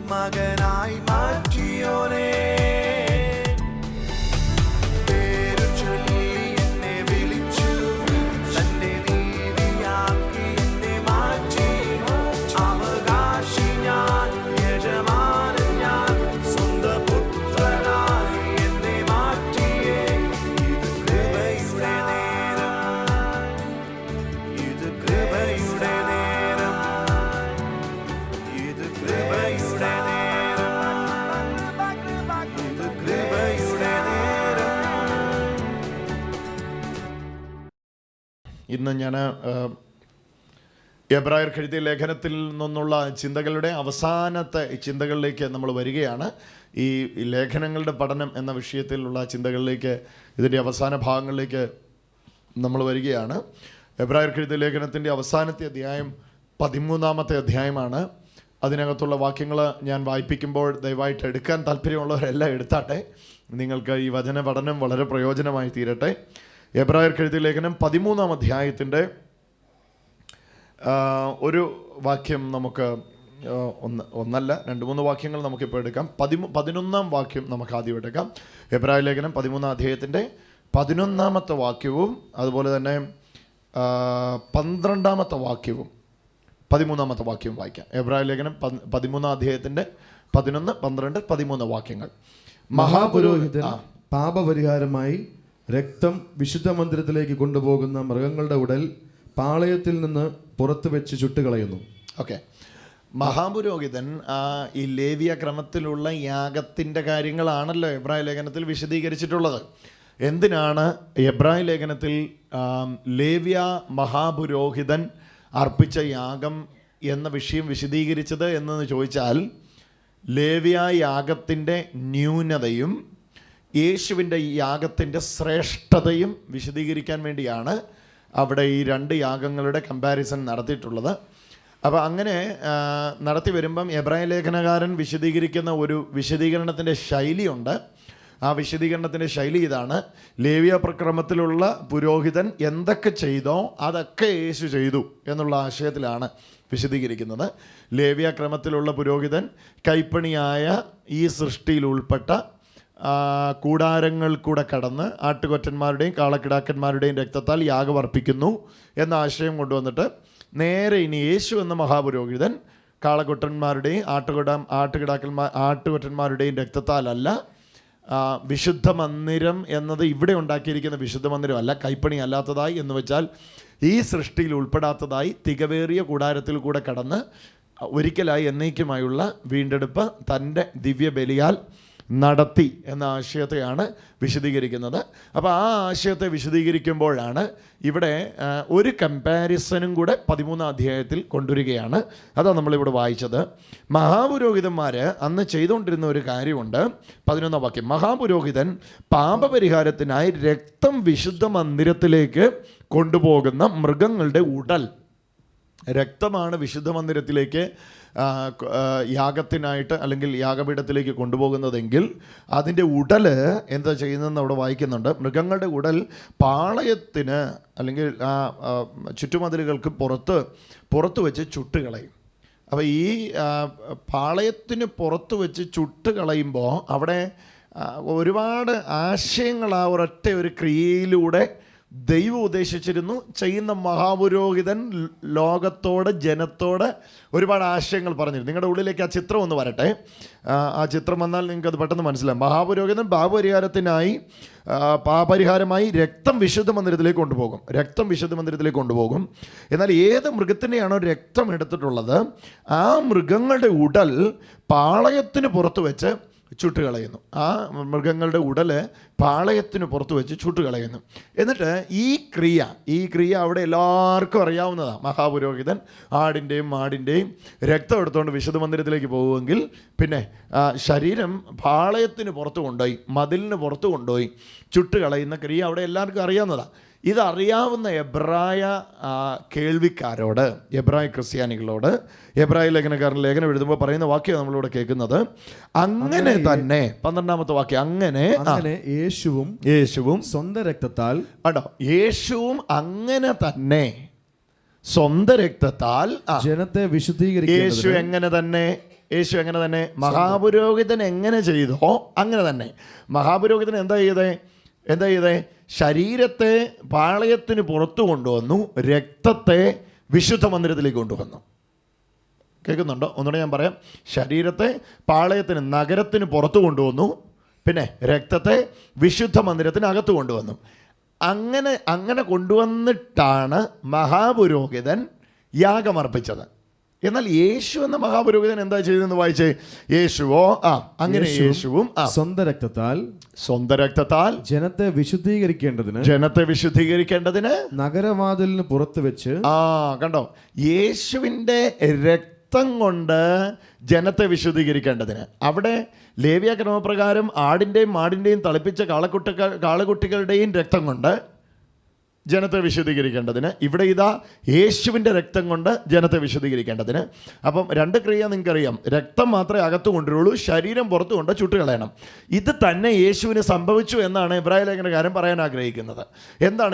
മകനായി മാറ്റിയോനേ, പേരു ചൊല്ലി എന്നെ വിളിച്ചു, തന്റെ നീതിയാക്കി എന്നെ മാറ്റി. അവകാശി ഞാൻ, യജമാനൻ ഞാൻ, സ്വന്തം പുത്രനായി എന്നെ മാറ്റിയേ. ഇത് കൃപയുടെ നേരം, ഇത് കൃപയുടെ നേരം, ഇത് കൃപയുടെ നേരം. ഇന്ന് ഞാൻ എബ്രായർക്ക് എഴുതിയ ലേഖനത്തിൽ നിന്നുള്ള ചിന്തകളുടെ അവസാനത്തെ ചിന്തകളിലേക്ക് നമ്മൾ വരികയാണ്. ഈ ലേഖനങ്ങളുടെ പഠനം എന്ന വിഷയത്തിലുള്ള ചിന്തകളിലേക്ക്, ഇതിൻ്റെ അവസാന ഭാഗങ്ങളിലേക്ക് നമ്മൾ വരികയാണ്. എബ്രായർക്ക് എഴുതിയ ലേഖനത്തിൻ്റെ അവസാനത്തെ അധ്യായം 13-ാമത്തെ അധ്യായമാണ്. അതിനകത്തുള്ള വാക്യങ്ങൾ ഞാൻ വായിപ്പിക്കുമ്പോൾ ദയവായിട്ട് എടുക്കാൻ താല്പര്യമുള്ളവരെല്ലാം എടുത്താട്ടെ. നിങ്ങൾക്ക് ഈ വചന പഠനം വളരെ പ്രയോജനമായി തീരട്ടെ. എബ്രായർക്ക് എഴുതിയ ലേഖനം 13-ാം അധ്യായത്തിൻ്റെ ഒരു വാക്യം നമുക്ക് ഒന്നല്ല 2-3 വാക്യങ്ങൾ നമുക്കിപ്പോൾ എടുക്കാം. 11-ാം വാക്യം നമുക്ക് ആദ്യം എടുക്കാം. എബ്രായ ലേഖനം 13-ാം അധ്യായത്തിൻ്റെ 11-ാമത്തെ വാക്യവും അതുപോലെ തന്നെ 12-ാമത്തെ വാക്യവും 13-ാമത്തെ വാക്യവും വായിക്കാം. എബ്രായ ലേഖനം 13-ാം അധ്യായത്തിൻ്റെ 11, 12, 13 വാക്യങ്ങൾ. മഹാപുരോഹിതൻ പാപപരിഹാരമായി രക്തം വിശുദ്ധ മന്ദിരത്തിലേക്ക് കൊണ്ടുപോകുന്ന മൃഗങ്ങളുടെ ഉടൽ പാളയത്തിൽ നിന്ന് പുറത്തു വെച്ച് ചുട്ടുകളയുന്നു. ഓക്കെ, മഹാപുരോഹിതൻ ഈ ലേവ്യ ക്രമത്തിലുള്ള യാഗത്തിൻ്റെ കാര്യങ്ങളാണല്ലോ എബ്രായ ലേഖനത്തിൽ വിശദീകരിച്ചിട്ടുള്ളത്. എന്തിനാണ് എബ്രായ ലേഖനത്തിൽ ലേവ്യ മഹാപുരോഹിതൻ അർപ്പിച്ച യാഗം എന്ന വിഷയം വിശദീകരിച്ചത് എന്ന് ചോദിച്ചാൽ, ലേവ്യ യാഗത്തിൻ്റെ ന്യൂനതയും യേശുവിൻ്റെ യാഗത്തിൻ്റെ ശ്രേഷ്ഠതയും വിശദീകരിക്കാൻ വേണ്ടിയാണ് അവിടെ ഈ 2 യാഗങ്ങളുടെ കമ്പാരിസൺ നടത്തിയിട്ടുള്ളത്. അപ്പോൾ അങ്ങനെ നടത്തി വരുമ്പം എബ്രായ ലേഖനകാരൻ വിശദീകരിക്കുന്ന ഒരു വിശദീകരണത്തിൻ്റെ ശൈലിയുണ്ട്. ആ വിശദീകരണത്തിൻ്റെ ശൈലി ഇതാണ്: ലേവ്യ പ്രക്രമത്തിലുള്ള പുരോഹിതൻ എന്തൊക്കെ ചെയ്തോ അതൊക്കെ യേശു ചെയ്തു എന്നുള്ള ആശയത്തിലാണ് വിശദീകരിക്കുന്നത്. ലേവ്യ ക്രമത്തിലുള്ള പുരോഹിതൻ കൈപ്പണിയായ ഈ സൃഷ്ടിയിൽ ഉൾപ്പെട്ട കൂടാരങ്ങൾ കൂടെ കടന്ന് ആട്ടുകൊറ്റന്മാരുടെയും കാളക്കിടാക്കന്മാരുടെയും രക്തത്താൽ യാഗം അർപ്പിക്കുന്നു എന്ന ആശയം കൊണ്ടുവന്നിട്ട് നേരെ ഇനി യേശു എന്ന മഹാപുരോഹിതൻ കാളക്കൊറ്റന്മാരുടെയും ആട്ടുകൊറ്റന്മാരുടെയും രക്തത്താലല്ല, വിശുദ്ധ മന്ദിരം എന്നത് ഇവിടെ ഉണ്ടാക്കിയിരിക്കുന്ന വിശുദ്ധ മന്ദിരമല്ല, കൈപ്പണി അല്ലാത്തതായി എന്ന് വെച്ചാൽ ഈ സൃഷ്ടിയിൽ ഉൾപ്പെടാത്തതായി തികവേറിയ കൂടാരത്തിൽ കൂടെ കടന്ന് ഒരിക്കലായി എന്നേക്കുമായുള്ള വീണ്ടെടുപ്പ് തൻ്റെ ദിവ്യബലിയാൽ നടത്തി എന്ന ആശയത്തെയാണ് വിശദീകരിക്കുന്നത്. അപ്പോൾ ആ ആശയത്തെ വിശദീകരിക്കുമ്പോഴാണ് ഇവിടെ ഒരു കമ്പാരിസനും കൂടെ 13-ാം അധ്യായത്തിൽ കൊണ്ടുവരികയാണ്. അതാണ് നമ്മളിവിടെ വായിച്ചത്. മഹാപുരോഹിതന്മാർ അന്ന് ചെയ്തുകൊണ്ടിരുന്ന ഒരു കാര്യമുണ്ട്. 11-ാം വാക്യം: മഹാപുരോഹിതൻ പാപപരിഹാരത്തിനായി രക്തം വിശുദ്ധ മന്ദിരത്തിലേക്ക് കൊണ്ടുപോകുന്ന മൃഗങ്ങളുടെ ഉടൽ, രക്തമാണ് വിശുദ്ധ മന്ദിരത്തിലേക്ക് യാഗത്തിനായിട്ട് അല്ലെങ്കിൽ യാഗപീഠത്തിലേക്ക് കൊണ്ടുപോകുന്നതെങ്കിൽ അതിൻ്റെ ഉടൽ എന്താ ചെയ്യുന്നതെന്ന് അവിടെ വായിക്കുന്നുണ്ട്. മൃഗങ്ങളുടെ ഉടൽ പാളയത്തിന് അല്ലെങ്കിൽ ചുറ്റുമതിലുകൾക്ക് പുറത്ത് വെച്ച് ചുട്ടുകളയും. അപ്പോൾ ഈ പാളയത്തിന് പുറത്ത് വെച്ച് ചുട്ടുകളയുമ്പോൾ അവിടെ ഒരുപാട് ആശയങ്ങൾ ആ ഒരൊറ്റ ഒരു ക്രിയയിലൂടെ ദൈവം ഉദ്ദേശിച്ചിരുന്നു. ചെയ്യുന്ന മഹാപുരോഹിതൻ ലോകത്തോട് ജനത്തോട് ഒരുപാട് ആശയങ്ങൾ പറഞ്ഞിരുന്നു. നിങ്ങളുടെ ഉള്ളിലേക്ക് ആ ചിത്രം ഒന്ന് വരട്ടെ. ആ ചിത്രം വന്നാൽ നിങ്ങൾക്കത് പെട്ടെന്ന് മനസ്സിലാവും. മഹാപുരോഹിതൻ പാപപരിഹാരമായി രക്തം വിശുദ്ധ മന്ദിരത്തിലേക്ക് കൊണ്ടുപോകും. എന്നാൽ ഏത് മൃഗത്തിൻ്റെയാണോ രക്തം എടുത്തിട്ടുള്ളത് ആ മൃഗങ്ങളുടെ ഉടൽ പാളയത്തിന് പുറത്ത് വെച്ച് ചുട്ടുകളയുന്നു. ആ മൃഗങ്ങളുടെ ഉടൽ പാളയത്തിന് പുറത്ത് വെച്ച് ചുട്ടുകളയുന്നു. എന്നിട്ട് ഈ ക്രിയ അവിടെ എല്ലാവർക്കും അറിയാവുന്നതാണ്. മഹാപുരോഹിതൻ ആടിൻ്റെയും മാടിൻ്റെയും രക്തം എടുത്തുകൊണ്ട് വിശുദ്ധ മന്ദിരത്തിലേക്ക് പോകുമെങ്കിൽ പിന്നെ ശരീരം പാളയത്തിന് പുറത്ത് കൊണ്ടുപോയി, മതിലിന് പുറത്ത് കൊണ്ടുപോയി ചുട്ടുകളയുന്ന ക്രിയ അവിടെ എല്ലാവർക്കും അറിയാവുന്നതാണ്. ഇതറിയാവുന്ന എബ്രായ കേൾവിക്കാരോട്, എബ്രായ ക്രിസ്ത്യാനികളോട് എബ്രായ ലേഖനക്കാരൻ ലേഖനം എഴുതുമ്പോൾ പറയുന്ന വാക്യം നമ്മളിവിടെ കേൾക്കുന്നത്, അങ്ങനെ തന്നെ 12ാമത്തെ വാക്യം, അങ്ങനെ യേശുവും സ്വന്തം രക്തത്താൽ, ആണോ, യേശുവും അങ്ങനെ തന്നെ സ്വന്തം രക്തത്താൽ ജനത്തെ വിശുദ്ധീകരിക്കും. യേശു എങ്ങനെ തന്നെ മഹാപുരോഹിതൻ എങ്ങനെ ചെയ്തോ അങ്ങനെ തന്നെ. മഹാപുരോഹിതൻ എന്താ ചെയ്തേ? ശരീരത്തെ പാളയത്തിന് പുറത്തു കൊണ്ടുവന്നു, രക്തത്തെ വിശുദ്ധ മന്ദിരത്തിലേക്ക് കൊണ്ടുവന്നു. കേൾക്കുന്നുണ്ടോ? ഒന്നുകൂടെ ഞാൻ പറയാം. ശരീരത്തെ പാളയത്തിന്, നഗരത്തിന് പുറത്തു കൊണ്ടുവന്നു, പിന്നെ രക്തത്തെ വിശുദ്ധ മന്ദിരത്തിനകത്ത് കൊണ്ടുവന്നു. അങ്ങനെ കൊണ്ടുവന്നിട്ടാണ് മഹാപുരോഹിതൻ യാഗമർപ്പിച്ചത്. എന്നാൽ യേശു എന്ന മഹാപുരോഹിതൻ എന്താ ചെയ്തെന്ന് വായിച്ചേ? യേശുവും സ്വന്തം രക്തത്താൽ ജനത്തെ വിശുദ്ധീകരിക്കേണ്ടതിന് നഗരവാതിലിന് പുറത്ത് വെച്ച്, കണ്ടോ, യേശുവിൻ്റെ രക്തം കൊണ്ട് ജനത്തെ വിശുദ്ധീകരിക്കേണ്ടതിന്. അവിടെ ലേവ്യ ക്രമപ്രകാരം ആടിൻ്റെയും മാടിൻ്റെയും തളിപ്പിച്ച കാളകുട്ടികളുടെയും രക്തം കൊണ്ട് ജനത്തെ വിശുദ്ധീകരിക്കേണ്ടതിന്. ഇവിടെ ഇതാ യേശുവിൻ്റെ രക്തം കൊണ്ട് ജനത്തെ വിശുദ്ധീകരിക്കേണ്ടതിന്. അപ്പം രണ്ട് ക്രിയ നിങ്ങൾക്കറിയാം. രക്തം മാത്രമേ അകത്ത് കൊണ്ടുവരുള്ളൂ, ശരീരം പുറത്തു കൊണ്ട് ചുട്ടുകളയണം. ഇത് തന്നെ യേശുവിന് സംഭവിച്ചു എന്നാണ് എബ്രായ ലേഖനകാരൻ പറയാൻ ആഗ്രഹിക്കുന്നത്. എന്താണ്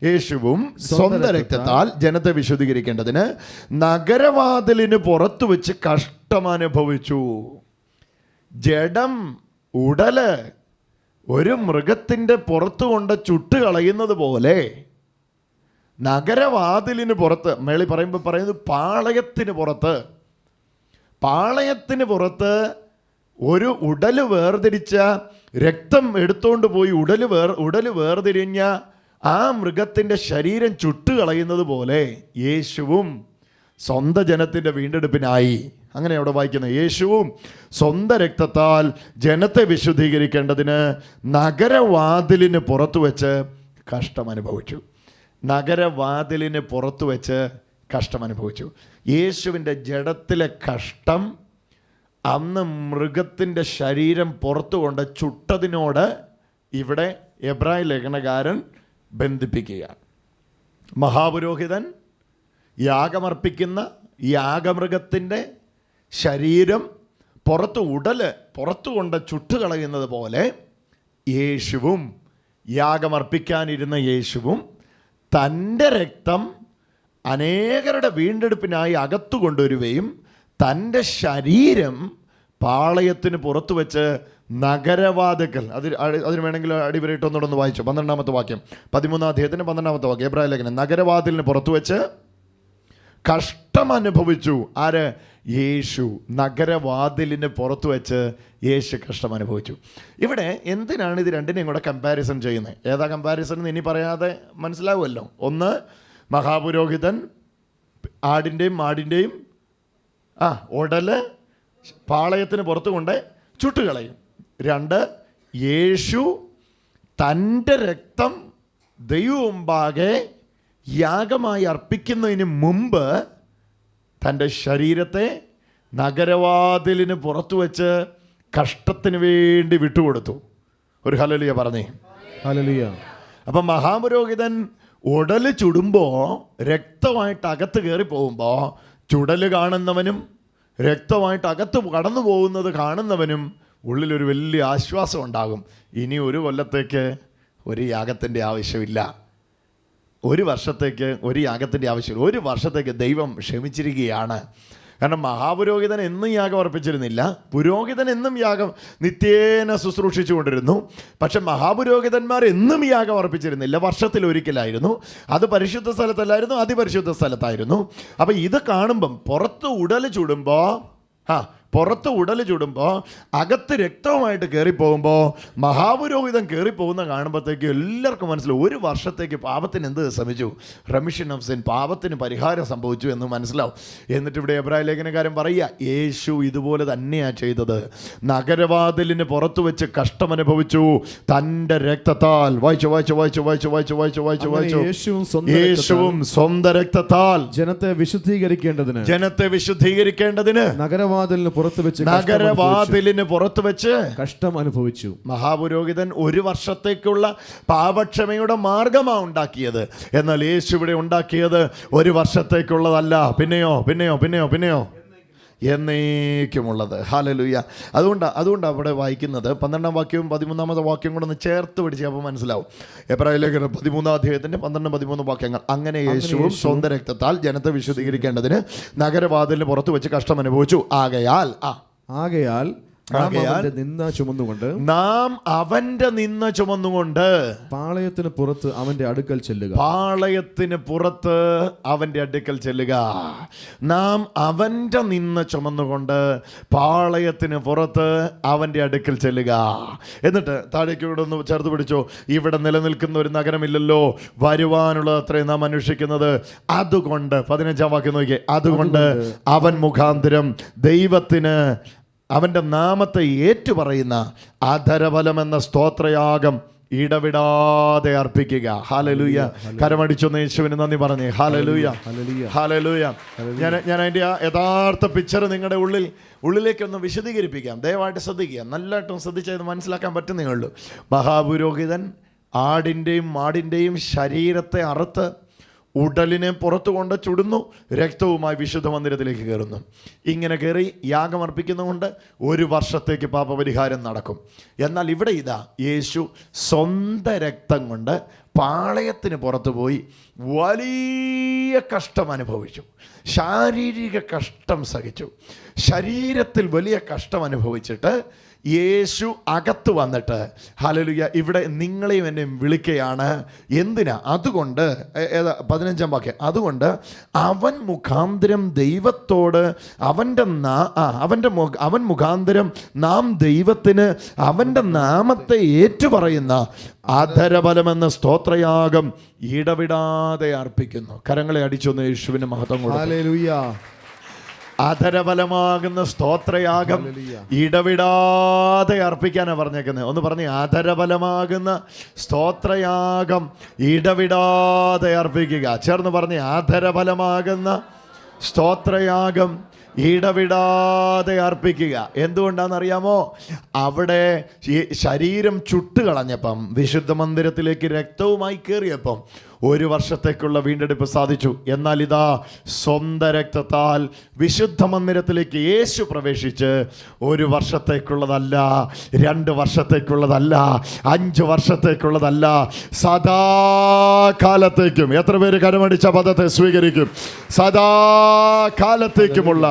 യേശുവും സ്വന്തം രക്തത്താൽ ജനത്തെ വിശുദ്ധീകരിക്കേണ്ടതിന് നഗരവാതിലിന് പുറത്തു വെച്ച് കഷ്ടമനുഭവിച്ചു. ജഡം, ഉടല് ഒരു മൃഗത്തിൻ്റെ പുറത്തു കൊണ്ട് ചുട്ടുകളയുന്നത് പോലെ നഗരവാതിലിന് പുറത്ത്, മേളി പറയുന്നത് പാളയത്തിന് പുറത്ത് ഒരു ഉടല് വേർതിരിച്ച, രക്തം എടുത്തുകൊണ്ട് പോയി ഉടല് വേർതിരിഞ്ഞ ആ മൃഗത്തിൻ്റെ ശരീരം ചുട്ടുകളയുന്നത് പോലെ യേശുവും സ്വന്തം ജനത്തിൻ്റെ വീണ്ടെടുപ്പിനായി, അങ്ങനെ അവിടെ വായിക്കുന്നത്, യേശുവും സ്വന്തം രക്തത്താൽ ജനത്തെ വിശുദ്ധീകരിക്കേണ്ടതിന് നഗരവാതിലിന് പുറത്തു വെച്ച് കഷ്ടമനുഭവിച്ചു. യേശുവിൻ്റെ ജഡത്തിലെ കഷ്ടം അന്ന് മൃഗത്തിൻ്റെ ശരീരം പുറത്തു കൊണ്ട് ചുട്ടതിനോട് ഇവിടെ എബ്രായ ലേഖനകാരൻ ബന്ധിപ്പിക്കുകയാണ്. മഹാപുരോഹിതൻ യാഗമർപ്പിക്കുന്ന യാഗമൃഗത്തിൻ്റെ ശരീരം പുറത്തു കൊണ്ട് ചുട്ടുകളയുന്നത് പോലെ യേശുവും, യാഗമർപ്പിക്കാനിരുന്ന യേശുവും തൻ്റെ രക്തം അനേകരുടെ വീണ്ടെടുപ്പിനായി അകത്തു കൊണ്ടുവരികയും തൻ്റെ ശരീരം പാളയത്തിന് പുറത്തു വെച്ച് നഗരവാതിക്കൽ, അതിന് വേണമെങ്കിൽ അടിവരയിട്ടൊന്നുകൂടെ വായിച്ചു. 12ാമത്തെ വാക്യം, 13ാം അധ്യായത്തിന് 12ാമത്തെ വാക്യം, എബ്രായ ലേഖനം. നഗരവാതിലിന് പുറത്തു വെച്ച് കഷ്ടമനുഭവിച്ചു. ആര്? യേശു. നഗരവാതിലിന് പുറത്തു വെച്ച് യേശു കഷ്ടമനുഭവിച്ചു. ഇവിടെ എന്തിനാണ് ഇത് രണ്ടിനെയും കൂടെ കമ്പാരിസൺ ചെയ്യുന്നത്? ഏതാ കമ്പാരിസൺ എന്ന് ഇനി പറയാതെ മനസ്സിലാവുമല്ലോ. ഒന്ന്, മഹാപുരോഹിതൻ ആടിൻ്റെയും മാടിൻ്റെയും ഉടല് പാളയത്തിന് പുറത്തു കൊണ്ട് ചുട്ടുകളയും. 2, യേശു തൻ്റെ രക്തം ദൈവമുമ്പാകെ യാഗമായി അർപ്പിക്കുന്നതിന് മുമ്പ് തൻ്റെ ശരീരത്തെ നഗരവാതിലിന് പുറത്തു വെച്ച് കഷ്ടത്തിന് വേണ്ടി വിട്ടുകൊടുത്തു. ഒരു ഹല്ലേലൂയ പറഞ്ഞേ. ഹല്ലേലൂയ. അപ്പം മഹാപുരോഹിതൻ ഉടല് ചുടുമ്പോൾ, രക്തമായിട്ട് അകത്ത് കയറി പോകുമ്പോൾ, ചുടല് കാണുന്നവനും രക്തമായിട്ട് അകത്ത് കടന്നു പോകുന്നത് കാണുന്നവനും ഉള്ളിലൊരു വലിയ ആശ്വാസം ഉണ്ടാകും. ഇനി ഒരു കൊല്ലത്തേക്ക് ഒരു യാഗത്തിൻ്റെ ആവശ്യമില്ല, ഒരു വർഷത്തേക്ക് ഒരു യാഗത്തിൻ്റെ ആവശ്യമില്ല, ഒരു വർഷത്തേക്ക് ദൈവം ക്ഷമിച്ചിരിക്കുകയാണ്. കാരണം മഹാപുരോഹിതൻ എന്നും യാഗം അർപ്പിച്ചിരുന്നില്ല, പുരോഹിതൻ എന്നും യാഗം നിത്യേന ശുശ്രൂഷിച്ചു കൊണ്ടിരുന്നു. പക്ഷെ മഹാപുരോഹിതന്മാർ എന്നും യാഗം അർപ്പിച്ചിരുന്നില്ല, വർഷത്തിലൊരിക്കലായിരുന്നു. അത് പരിശുദ്ധ സ്ഥലത്തല്ലായിരുന്നു, അതിപരിശുദ്ധ സ്ഥലത്തായിരുന്നു. അപ്പം ഇത് കാണുമ്പം പുറത്ത് ഉടല് ചുടുമ്പോൾ അകത്ത് രക്തവുമായിട്ട് കയറിപ്പോകുമ്പോൾ മഹാപുരോഹിതൻ കയറിപ്പോകുന്ന കാണുമ്പോഴത്തേക്ക് എല്ലാവർക്കും മനസ്സിലാവും ഒരു വർഷത്തേക്ക് പാപത്തിന് എന്ത് ശ്രമിച്ചു, റെമിഷൻ ഓഫ് സിൻ, പാപത്തിന് പരിഹാരം സംഭവിച്ചു എന്ന് മനസ്സിലാവും. എന്നിട്ട് ഇവിടെ എബ്രായ ലേഖനകാരൻ പറയുക, യേശു ഇതുപോലെ തന്നെയാണ് ചെയ്തത്. നഗരവാതിലിന് പുറത്തു വെച്ച് കഷ്ടമനുഭവിച്ചു തൻ്റെ രക്തത്താൽ. വായിച്ചു. യേശുവും സ്വന്തം രക്തത്താൽ ജനത്തെ വിശുദ്ധീകരിക്കേണ്ടതിന് നഗരവാതിലിന് പുറത്ത് വെച്ച് നഗരവാതിലിന് പുറത്ത് വെച്ച് കഷ്ടം അനുഭവിച്ചു. മഹാപുരോഹിതൻ ഒരു വർഷത്തേക്കുള്ള പാപക്ഷമയുടെ മാർഗമാണ് ഉണ്ടാക്കിയത്. എന്നാൽ യേശു ഇവിടെ ഉണ്ടാക്കിയത് ഒരു വർഷത്തേക്കുള്ളതല്ല. പിന്നെയോ എന്നേക്കുമുള്ളത്. ഹല്ലേലൂയ. അതുകൊണ്ട് അവിടെ വായിക്കുന്നത് 12-ാം വാക്യവും 13-ാമത്തെ വാക്യം കൂടെ ഒന്ന് ചേർത്ത് പിടിച്ച് അപ്പോൾ മനസ്സിലാവും. എബ്രായ ലേഖനം 13-ാം അധ്യായത്തിന്റെ 12-13 വാക്യങ്ങൾ. അങ്ങനെ യേശുവും സ്വന്തം രക്തത്താൽ ജനത്തെ വിശുദ്ധീകരിക്കേണ്ടതിന് നഗരവാതിലിന് പുറത്തു വെച്ച് കഷ്ടം അനുഭവിച്ചു. ആകയാൽ നാം അവന്റെ നിന്ന ചുമന്നുകൊണ്ട് പാളയത്തിന് പുറത്ത് അവന്റെ അടുക്കൽ ചെല്ലുക. നാം അവന്റെ നിന്ന ചുമന്നുകൊണ്ട് പാളയത്തിന് പുറത്ത് അവന്റെ അടുക്കൽ ചെല്ലുക. എന്നിട്ട് താഴേക്ക് ഇവിടെ ഒന്ന് ചേർത്ത് പിടിച്ചോ. ഇവിടെ നിലനിൽക്കുന്ന ഒരു നഗരമില്ലല്ലോ, വരുവാനുള്ളത് അത്രയും നാം അന്വേഷിക്കുന്നത്. അതുകൊണ്ട് 15-ാം വാക്യം നോക്കിയേ. അതുകൊണ്ട് അവൻ മുഖാന്തരം ദൈവത്തിന് അവൻ്റെ നാമത്തെ ഏറ്റുപറയുന്ന അധരഫലം എന്ന സ്തോത്രയാഗം ഇടവിടാതെ അർപ്പിക്കുക. ഹല്ലേലൂയ. കരമടിച്ചൊന്ന് യേശുവിന് നന്ദി പറഞ്ഞേ. ഹല്ലേലൂയ. ഞാൻ അതിൻ്റെ ആ യഥാർത്ഥ പിക്ചർ നിങ്ങളുടെ ഉള്ളിലേക്കൊന്ന് വിശദീകരിപ്പിക്കാം. ദയവായിട്ട് ശ്രദ്ധിക്കുക. നല്ലതായിട്ടും ശ്രദ്ധിച്ചത് മനസ്സിലാക്കാൻ പറ്റുന്നേ ഉള്ളൂ. മഹാപുരോഹിതൻ ആടിൻ്റെയും മാടിൻ്റെയും ശരീരത്തെ അറുത്ത് ഉടലിനെ പുറത്തു കൊണ്ട് ചുടുന്നു, രക്തവുമായി വിശുദ്ധ മന്ദിരത്തിലേക്ക് കയറുന്നു. ഇങ്ങനെ കയറി യാഗം അർപ്പിക്കുന്നതുകൊണ്ട് ഒരു വർഷത്തേക്ക് പാപപരിഹാരം നടക്കും. എന്നാൽ ഇവിടെ ഇതാ യേശു സ്വന്തം രക്തം കൊണ്ട് പാളയത്തിന് പുറത്തു പോയി വലിയ കഷ്ടം അനുഭവിച്ചു. ശാരീരിക കഷ്ടം സഹിച്ചു. ശരീരത്തിൽ വലിയ കഷ്ടം അനുഭവിച്ചിട്ട് യേശു അകത്ത് വന്നിട്ട് ഹല്ലേലൂയ ഇവിടെ നിങ്ങളെയും എന്നെയും വിളിക്കുകയാണ്. എന്തിനാ? അതുകൊണ്ട് 15-ാം വാക്യം. അതുകൊണ്ട് അവൻ മുഖാന്തരം ദൈവത്തോട് അവൻ മുഖാന്തരം നാം ദൈവത്തിന് അവൻ്റെ നാമത്തെ ഏറ്റുപറയുന്ന അധരഫലമെന്ന സ്തോത്രയാഗം ഇടവിടാതെ അർപ്പിക്കുന്നു. കരങ്ങളെ അടിച്ചൊന്ന് യേശുവിന് മഹത്വം കൊടുക്കുക. ഹല്ലേലൂയ. അധരഫലമാകുന്ന സ്തോത്രയാഗം ഇടവിടാതെ അർപ്പിക്കാനാണ് പറഞ്ഞേക്കുന്നത്. ഒന്ന് പറഞ്ഞേ, അധരഫലമാകുന്ന സ്തോത്രയാഗം ഇടവിടാതെ അർപ്പിക്കുക. ചേർന്ന് പറഞ്ഞേ, അധരഫലമാകുന്ന സ്തോത്രയാഗം ഇടവിടാതെ അർപ്പിക്കുക. എന്തുകൊണ്ടാണെന്നറിയാമോ? അവിടെ ശരീരം ചുട്ടുകളഞ്ഞപ്പം, വിശുദ്ധ മന്ദിരത്തിലേക്ക് രക്തവുമായി കയറിയപ്പം ഒരു വർഷത്തേക്കുള്ള വീണ്ടെടുപ്പ് സാധിച്ചു. എന്നാൽ ഇതാ സ്വന്തം രക്തത്താൽ വിശുദ്ധ മന്ദിരത്തിലേക്ക് യേശു പ്രവേശിച്ച് ഒരു വർഷത്തേക്കുള്ളതല്ല, 2 വർഷത്തേക്കുള്ളതല്ല, 5 വർഷത്തേക്കുള്ളതല്ല, സദാകാലത്തേക്കും. എത്ര പേര് കരമടിച്ച പദത്തെ സ്വീകരിക്കും? സദാകാലത്തേക്കുമുള്ള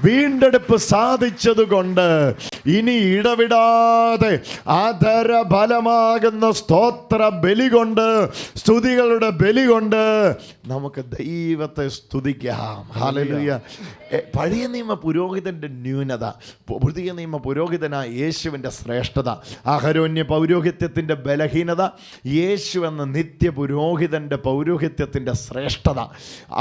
വീണ്ടെടുപ്പ് സാധിച്ചതുകൊണ്ട് ഇനി ഇടവിടാതെ അധരഫലമാകുന്ന സ്തോത്ര ബലി കൊണ്ട്, സ്തുതികളുടെ ബലി കൊണ്ട് നമുക്ക് ദൈവത്തെ സ്തുതിക്കാം. ഹല്ലേലൂയ. പഴയ നിയമ പുരോഹിതന്റെ ന്യൂനത, പുതിയ നിയമ പുരോഹിതനായ യേശുവിൻ്റെ ശ്രേഷ്ഠത, അഹരോന്യ പൗരോഹിത്യത്തിൻ്റെ ബലഹീനത, യേശു എന്ന നിത്യ പുരോഹിതൻ്റെ പൗരോഹിത്യത്തിൻ്റെ ശ്രേഷ്ഠത.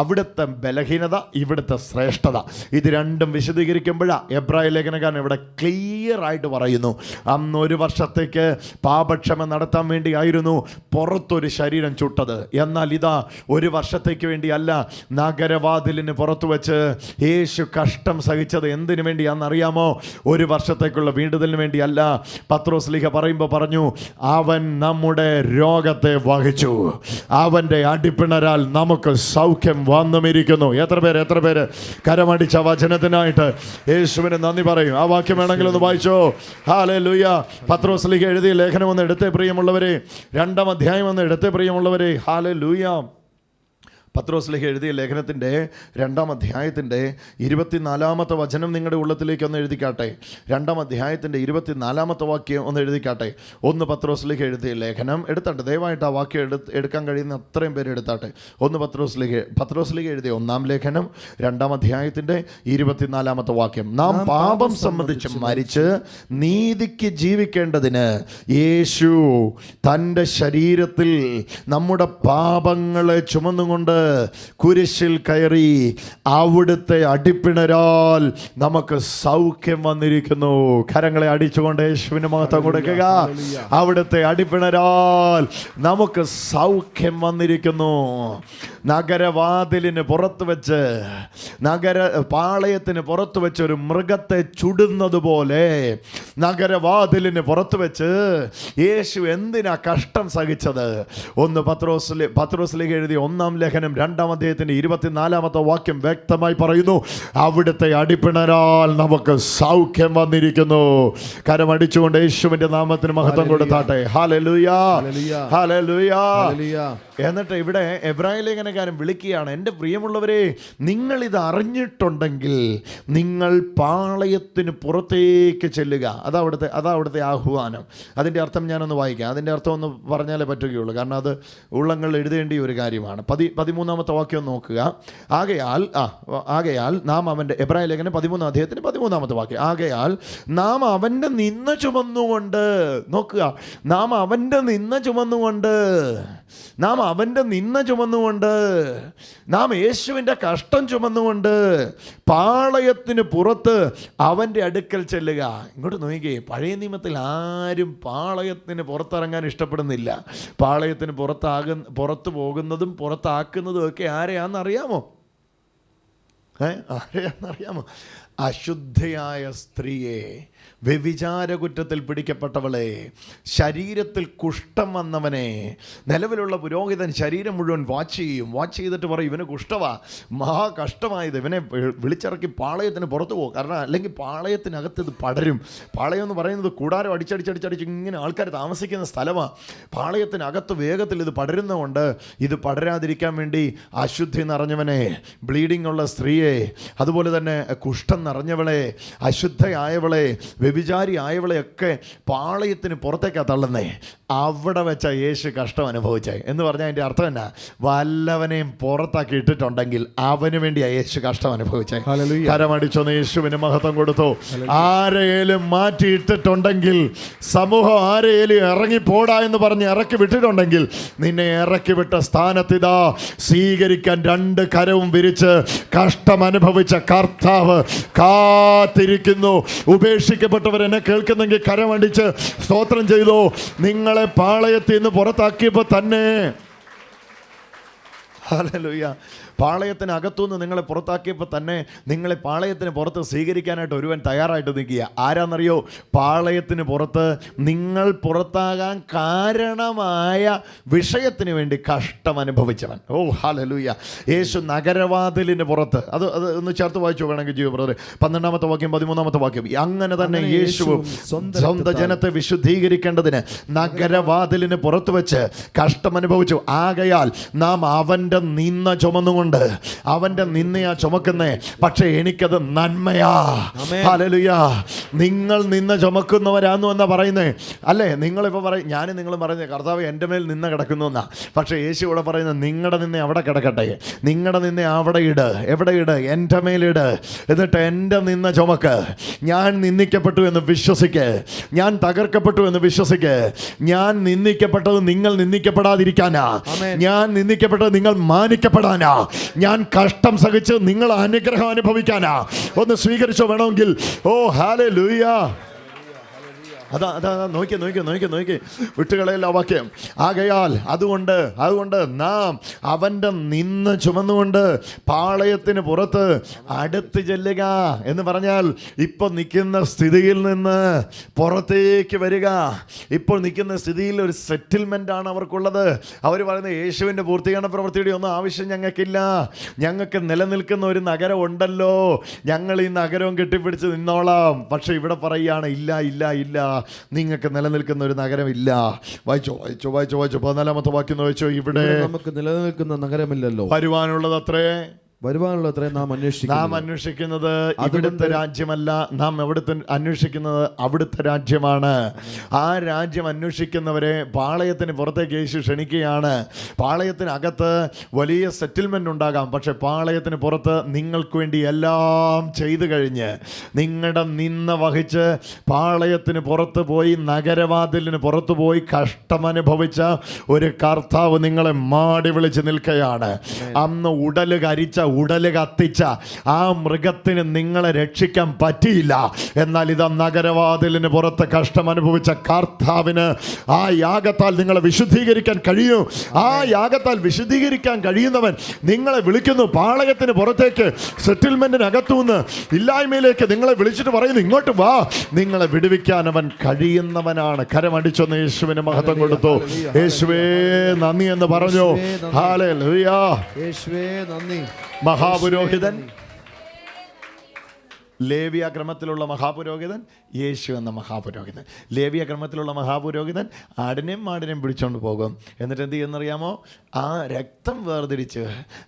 അവിടുത്തെ ബലഹീനത, ഇവിടുത്തെ ശ്രേഷ്ഠത, ഇത് രണ്ടും വിശദീകരിക്കുമ്പോഴാണ് എബ്രായ ലേഖനക്കാരൻ ഇവിടെ ക്ലിയർ ആയിട്ട് പറയുന്നു. അന്ന് ഒരു വർഷത്തേക്ക് പാപക്ഷമ നടത്താൻ വേണ്ടിയായിരുന്നു പുറത്തൊരു ശരീരം ചുട്ടത്. എന്നാൽ ഇതാ ഒരു വർഷത്തേക്ക് വേണ്ടിയല്ല, നഗരവാതിലിന് പുറത്തു വെച്ച് യേശു കഷ്ടം സഹിച്ചത് എന്തിനു വേണ്ടിയാണെന്നറിയാമോ? ഒരു വർഷത്തേക്കുള്ള വീണ്ടെടുപ്പിന് വേണ്ടിയല്ല. പത്രോസ് ലീഹ പറയുമ്പോൾ പറഞ്ഞു, അവൻ നമ്മുടെ രോഗത്തെ വഹിച്ചു, അവൻ്റെ അടിപ്പിണരാൽ നമുക്ക് സൗഖ്യം വന്നുമിരിക്കുന്നു. എത്ര പേര് കരമടിച്ച വചനത്തിനായിട്ട് യേശുവിന് നന്ദി പറയും. ആ വാക്യം വേണമെങ്കിൽ ഒന്ന് വായിച്ചോ. ഹല്ലേലൂയ. പത്രോസ് ലീഹ എഴുതിയ ലേഖനം ഒന്ന് എടുത്തേ പ്രിയമുള്ളവരെ, 2-ാം അധ്യായം ഒന്ന് എടുത്തേ പ്രിയമുള്ളവരെ. ഹല്ലേലൂയ. പത്രോസ് ലീഹ എഴുതിയ ലേഖനത്തിൻ്റെ 2-ാം അധ്യായത്തിൻ്റെ 24-ാമത്തെ വചനം നിങ്ങളുടെ ഉള്ളത്തിലേക്ക് ഒന്ന് എഴുതിക്കാട്ടെ. 2-ാം അധ്യായത്തിൻ്റെ 24-ാമത്തെ വാക്യം ഒന്ന് എഴുതിക്കാട്ടെ. ഒന്ന് പത്രോസ് ലീഹ എഴുതിയ ലേഖനം എടുത്താട്ടെ. ദയവായിട്ട് ആ വാക്യം എടുക്കാൻ കഴിയുന്ന അത്രയും പേര് എടുത്താട്ടെ. ഒന്ന് പത്രോസ് ലീഹ എഴുതിയ 1-ാം ലേഖനം 2-ാം അധ്യായത്തിൻ്റെ 24-ാമത്തെ വാക്യം. നാം പാപം സംബന്ധിച്ച് മരിച്ച് നീതിക്ക് ജീവിക്കേണ്ടതിന് യേശു തൻ്റെ ശരീരത്തിൽ നമ്മുടെ പാപങ്ങളെ ചുമന്നുകൊണ്ട് കുരിശിൽ കയറി അവിടുത്തെ അടിപ്പിണരാൽ നമുക്ക് സൗഖ്യം വന്നിരിക്കുന്നു. കരങ്ങളെ അടിച്ചുകൊണ്ട് യേശുവിന് മഹത്വം കൊടുക്കുക. അവിടുത്തെ അടിപ്പിണരാൽ നമുക്ക് സൗഖ്യം വന്നിരിക്കുന്നു. നഗരവാതിലിന് പുറത്ത് വെച്ച് പാളയത്തിന് പുറത്ത് വെച്ച് ഒരു മൃഗത്തെ ചുടുന്നത് പോലെ നഗരവാതിലിന് പുറത്ത് വെച്ച് യേശു എന്തിനാ കഷ്ടം സഹിച്ചത്? ഒന്ന് പത്രോസിലേക്ക് എഴുതിയ 1-ാം ലേഖനം 2-ാം അധ്യായത്തിന്റെ 24-ാമത്തെ വാക്യം വ്യക്തമായി പറയുന്നു, അവിടുത്തെ അടിപ്പിണരാൽ നമുക്ക് സൗഖ്യം വന്നിരിക്കുന്നു. കരമടിച്ചുകൊണ്ട് യേശുവിന്റെ നാമത്തിന് മഹത്വം കൊടുത്താട്ടെ. Hallelujah, hallelujah. എന്നിട്ട് ഇവിടെ എബ്രായ ലേഖനക്കാരൻ വിളിക്കുകയാണ്, എൻ്റെ പ്രിയമുള്ളവരെ, നിങ്ങളിത് അറിഞ്ഞിട്ടുണ്ടെങ്കിൽ നിങ്ങൾ പാളയത്തിന് പുറത്തേക്ക് ചെല്ലുക. അതാ അവിടുത്തെ ആഹ്വാനം. അതിൻ്റെ അർത്ഥം ഞാനൊന്ന് വായിക്കാം. അതിൻ്റെ അർത്ഥം ഒന്ന് പറഞ്ഞാലേ പറ്റുകയുള്ളൂ, കാരണം അത് ഉള്ളങ്ങളിൽ എഴുതേണ്ടിയ ഒരു കാര്യമാണ്. 13-ാമത്തെ വാക്യം നോക്കുക. ആകയാൽ നാം അവൻ്റെ, എബ്രായ ലേഖനം 13-ാം അധ്യായത്തിന് 13-ാമത്തെ വാക്യം, ആകയാൽ നാം അവൻ്റെ നിന്ന ചുമന്നുകൊണ്ട്, നോക്കുക, നാം അവൻ്റെ നിന്ന ചുമന്നുകൊണ്ട്, നാം യേശുവിൻ്റെ കഷ്ടം ചുമന്നുകൊണ്ട് പാളയത്തിന് പുറത്ത് അവൻ്റെ അടുക്കൽ ചെല്ലുക. ഇങ്ങോട്ട് നോക്കിക്കേ, പഴയ നിയമത്തിൽ ആരും പാളയത്തിന് പുറത്തിറങ്ങാൻ ഇഷ്ടപ്പെടുന്നില്ല. പാളയത്തിന് പുറത്ത് പോകുന്നതും പുറത്താക്കുന്നതും ഒക്കെ ആരെയാണെന്നറിയാമോ? അശുദ്ധയായ സ്ത്രീയെ, വ്യഭിചാര കുറ്റത്തിൽ പിടിക്കപ്പെട്ടവളെ, ശരീരത്തിൽ കുഷ്ഠം വന്നവനെ. നിലവിലുള്ള പുരോഹിതൻ ശരീരം മുഴുവൻ വാച്ച് ചെയ്തിട്ട് പറയും, ഇവന് കുഷ്ഠവാ, മഹാ കഷ്ടമായത്, ഇവനെ വിളിച്ചിറക്കി പാളയത്തിന് പുറത്തു പോകും. കാരണം അല്ലെങ്കിൽ പാളയത്തിനകത്ത് ഇത് പടരും. പാളയം എന്ന് പറയുന്നത് കൂടാരം അടിച്ചടിച്ച് ഇങ്ങനെ ആൾക്കാർ താമസിക്കുന്ന സ്ഥലമാണ്. പാളയത്തിനകത്ത് വേഗത്തിൽ ഇത് പടരുന്നതുകൊണ്ട് ഇത് പടരാതിരിക്കാൻ വേണ്ടി അശുദ്ധി നിറഞ്ഞവനെ, ബ്ലീഡിംഗ് ഉള്ള സ്ത്രീയെ, അതുപോലെ തന്നെ കുഷ്ഠം നിറഞ്ഞവളെ, അശുദ്ധയായവളെ, വ്യഭിചാരി ആയവളെയൊക്കെ പാളയത്തിന് പുറത്തേക്കാണ് തള്ളുന്നേ. അവിടെ വെച്ച യേശു കഷ്ടം അനുഭവിച്ചേ എന്ന് പറഞ്ഞാൽ അതിൻ്റെ അർത്ഥം എന്നാ? വല്ലവനെയും പുറത്താക്കി ഇട്ടിട്ടുണ്ടെങ്കിൽ അവന് വേണ്ടിയാ യേശു കഷ്ടം അനുഭവിച്ചേ. കരമടിച്ചൊന്ന് യേശുവിന് മഹത്വം കൊടുത്തു. ആരെയും മാറ്റിയിട്ടിട്ടുണ്ടെങ്കിൽ, സമൂഹം ആരെയും ഇറങ്ങിപ്പോടാ എന്ന് പറഞ്ഞ് ഇറക്കി വിട്ടിട്ടുണ്ടെങ്കിൽ, നിന്നെ ഇറക്കി വിട്ട സ്ഥാനത്തിതാ സ്വീകരിക്കാൻ 2 കരവും വിരിച്ച് കഷ്ടം അനുഭവിച്ച കർത്താവ് കാത്തിരിക്കുന്നു. ഉപേക്ഷിക്കപ്പെട്ടവരെന്നെ കേൾക്കുന്നെങ്കിൽ കരമടിച്ച് സ്തോത്രം ചെയ്തു. നിങ്ങളെ പാളയത്തിൽ നിന്ന് പുറത്താക്കിയപ്പോൾ തന്നെ, ഹല്ലേലൂയ, പാളയത്തിനകത്തുനിന്ന് നിങ്ങളെ പുറത്താക്കിയപ്പോൾ തന്നെ നിങ്ങളെ പാളയത്തിന് പുറത്ത് സ്വീകരിക്കാനായിട്ട് ഒരുവൻ തയ്യാറായിട്ട് നിൽക്കുക. ആരാന്നറിയോ? പാളയത്തിന് പുറത്ത് നിങ്ങൾ പുറത്താകാൻ കാരണമായ വിഷയത്തിന് വേണ്ടി കഷ്ടം അനുഭവിച്ചവൻ. ഓ ഹല്ലേലൂയ. യേശു നഗരവാതിലിന് പുറത്ത്, അത് ഒന്ന് ചേർത്ത് വായിച്ചു വേണമെങ്കിൽ ജീവ ബ്രദറെ, 12-ാമത്തെ വാക്യം 13-ാമത്തെ വാക്യം. അങ്ങനെ തന്നെ യേശുവും സ്വന്തം ജനത്തെ വിശുദ്ധീകരിക്കേണ്ടതിന് നഗരവാതിലിന് പുറത്ത് വെച്ച് കഷ്ടം അനുഭവിച്ചു. ആകയാൽ നാം അവൻ്റെ നിന്ന ചുമന്നുകൊണ്ട്, അവന്റെ നിന്നയാ ചുമക്കുന്നേ, പക്ഷെ എനിക്കത് നന്മയാ. ഹല്ലേലൂയ. നിങ്ങൾ നിന്ന ചുമക്കുന്നവരാന്നു എന്നാ പറയുന്നേ, അല്ലേ? നിങ്ങളിപ്പോൾ പറയും, ഞാനും നിങ്ങളും പറയുന്നത് കർത്താവ് എൻ്റെ മേൽ നിന്ന കിടക്കുന്നു എന്നാ. പക്ഷേ യേശു ഇവിടെ പറയുന്നത്, നിങ്ങളുടെ നിന്നെ അവിടെ കിടക്കട്ടെ, നിങ്ങളുടെ നിന്നെ അവിടെ ഇട്. എവിടെ ഇട്? എൻ്റെ മേലിട്. എന്നിട്ട് എൻ്റെ നിന്ന ചുമക്ക്. ഞാൻ നിന്ദിക്കപ്പെട്ടു എന്ന് വിശ്വസിക്ക്, ഞാൻ തകർക്കപ്പെട്ടു എന്ന് വിശ്വസിക്ക്. ഞാൻ നിന്ദിക്കപ്പെട്ടത് നിങ്ങൾ നിന്ദിക്കപ്പെടാതിരിക്കാനാ, ഞാൻ നിന്ദിക്കപ്പെട്ടത് നിങ്ങൾ മാനിക്കപ്പെടാനാ, ഞാൻ കഷ്ടം സഹിച്ച് നിങ്ങൾ അനുഗ്രഹം അനുഭവിക്കാനാ. ഒന്ന് സ്വീകരിച്ചോ വേണമെങ്കിൽ. ഓ ഹല്ലേലൂയ. അതാ നോക്കി വിട്ടുകളയല്ല വാക്യം. ആകയാൽ അതുകൊണ്ട് നാം അവൻ്റെ നിന്ന് ചുമന്നുകൊണ്ട് പാളയത്തിന് പുറത്ത് അടുത്ത് ചെല്ലുക എന്ന് പറഞ്ഞാൽ, ഇപ്പോൾ നിൽക്കുന്ന സ്ഥിതിയിൽ നിന്ന് പുറത്തേക്ക് വരിക. ഇപ്പോൾ നിൽക്കുന്ന സ്ഥിതിയിൽ ഒരു സെറ്റിൽമെൻ്റ് ആണ് അവർക്കുള്ളത്. അവർ പറയുന്നത്, യേശുവിൻ്റെ പൂർത്തീകരണ പ്രവൃത്തിയുടെ ഒന്നും ആവശ്യം ഞങ്ങൾക്കില്ല, ഞങ്ങൾക്ക് നിലനിൽക്കുന്ന ഒരു നഗരം ഉണ്ടല്ലോ, ഞങ്ങൾ ഈ നഗരവും കെട്ടിപ്പിടിച്ച് നിന്നോളാം. പക്ഷെ ഇവിടെ പറയുകയാണ്, ഇല്ല, നിങ്ങൾക്ക് നിലനിൽക്കുന്ന ഒരു നഗരമില്ല. വായിച്ചോ 14-ാമത്തെ വാക്യം വായിച്ചോ. ഇവിടെ നമുക്ക് നിലനിൽക്കുന്ന നഗരമില്ലല്ലോ, വരുവാനുള്ളതത്രേ നാം അന്വേഷിക്കുന്നത് ഇവിടുത്തെ രാജ്യമല്ല, നാം എവിടുത്തെ അന്വേഷിക്കുന്നത് അവിടുത്തെ രാജ്യമാണ്. ആ രാജ്യം അന്വേഷിക്കുന്നവരെ പാളയത്തിന് പുറത്തേക്ക് യേശു ക്ഷണിക്കുകയാണ്. പാളയത്തിനകത്ത് വലിയ സെറ്റിൽമെൻ്റ് ഉണ്ടാകാം, പക്ഷെ പാളയത്തിന് പുറത്ത് നിങ്ങൾക്ക് വേണ്ടി എല്ലാം ചെയ്തു കഴിഞ്ഞ് നിങ്ങളുടെ നിന്ന വഹിച്ച് പാളയത്തിന് പുറത്ത് പോയി, നഗരവാതിലിന് പുറത്തു പോയി കഷ്ടമനുഭവിച്ച ഒരു കർത്താവ് നിങ്ങളെ മാടി വിളിച്ച് നിൽക്കുകയാണ്. അന്ന് ഉടല് കരിച്ച ഉടല് കത്തിച്ച ആ മൃഗത്തിന് നിങ്ങളെ രക്ഷിക്കാൻ പറ്റിയില്ല. എന്നാൽ ഇതാ നഗരവാതിലിന് പുറത്ത് കഷ്ടം അനുഭവിച്ച കർത്താവിന് ആ യാഗത്താൽ നിങ്ങളെ വിശുദ്ധീകരിക്കാൻ കഴിയും. ആ യാഗത്താൽ വിശുദ്ധീകരിക്കാൻ കഴിയുന്നവൻ നിങ്ങളെ വിളിക്കുന്നു. പാളയത്തിന് പുറത്തേക്ക്, സെറ്റിൽമെന്റിനകത്തുനിന്ന് ഇല്ലായ്മയിലേക്ക് നിങ്ങളെ വിളിച്ചിട്ട് പറയുന്നു, ഇങ്ങോട്ട് വാ, നിങ്ങളെ വിടുവിക്കാൻ അവൻ കഴിയുന്നവനാണ്. കരമടിച്ചൊന്ന് യേശുവിന് മഹത്വം കൊടുത്തു. യേശുവേ നന്ദി എന്ന് പറഞ്ഞു. ഹല്ലേലൂയ. യേശുവേ നന്ദി. മഹാപുരോഹിതൻ, ലേവ്യ ക്രമത്തിലുള്ള മഹാപുരോഹിതൻ, യേശു എന്ന മഹാപുരോഹിതൻ. ലേവ്യ ക്രമത്തിലുള്ള മഹാപുരോഹിതൻ ആടിനെയും മാടിനെയും പിടിച്ചുകൊണ്ട് പോകും. എന്നിട്ട് എന്ത് ചെയ്യുന്നറിയാമോ? ആ രക്തം വേർതിരിച്ച്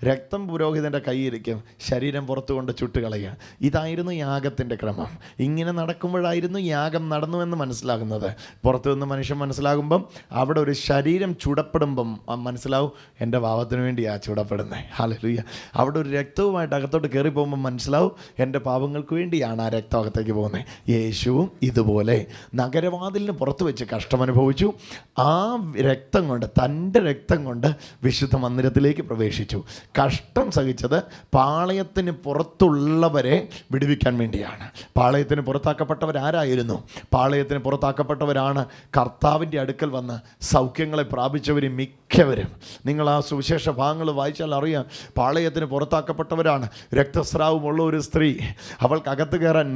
രക്തം പുരോഹിതൻ്റെ കയ്യിരിക്കും, ശരീരം പുറത്തു കൊണ്ട് ചുട്ടുകളയുക. ഇതായിരുന്നു യാഗത്തിൻ്റെ ക്രമം. ഇങ്ങനെ നടക്കുമ്പോഴായിരുന്നു യാഗം നടന്നുവെന്ന് മനസ്സിലാകുന്നത്. പുറത്തു നിന്ന് മനുഷ്യൻ മനസ്സിലാകുമ്പം അവിടെ ഒരു ശരീരം ചുടപ്പെടുമ്പം മനസ്സിലാവും, എൻ്റെ പാപത്തിന് വേണ്ടിയാണ് ചുടപ്പെടുന്നത്. ഹല്ലേലൂയ. അവിടെ ഒരു രക്തവുമായിട്ട് അകത്തോട്ട് കയറി പോകുമ്പോൾ മനസ്സിലാവും, എൻ്റെ പാപങ്ങൾക്ക് വേണ്ടിയാണ് ആ രക്തം അകത്തേക്ക് പോകുന്നത്. യേശുവും ഇതുപോലെ നഗരവാതിലിന് പുറത്ത് വെച്ച് കഷ്ടമനുഭവിച്ചു. ആ രക്തം കൊണ്ട്, തൻ്റെ രക്തം കൊണ്ട് വിശുദ്ധ മന്ദിരത്തിലേക്ക് പ്രവേശിച്ചു. കഷ്ടം സഹിച്ചത് പാളയത്തിന് പുറത്തുള്ളവരെ വിടുവിക്കാൻ വേണ്ടിയാണ്. പാളയത്തിന് പുറത്താക്കപ്പെട്ടവരാരായിരുന്നു? പാളയത്തിന് പുറത്താക്കപ്പെട്ടവരാണ് കർത്താവിൻ്റെ അടുക്കൽ വന്ന് സൗഖ്യങ്ങളെ പ്രാപിച്ചവരും മിക്കവരും. നിങ്ങൾ ആ സുവിശേഷ ഭാഗങ്ങൾ വായിച്ചാൽ അറിയാം, പാളയത്തിന് പുറത്താക്കപ്പെട്ടവരാണ്. രക്തസ്രാവമുള്ള ഒരു സ്ത്രീ, അവൾക്കകത്ത് കയറാൻ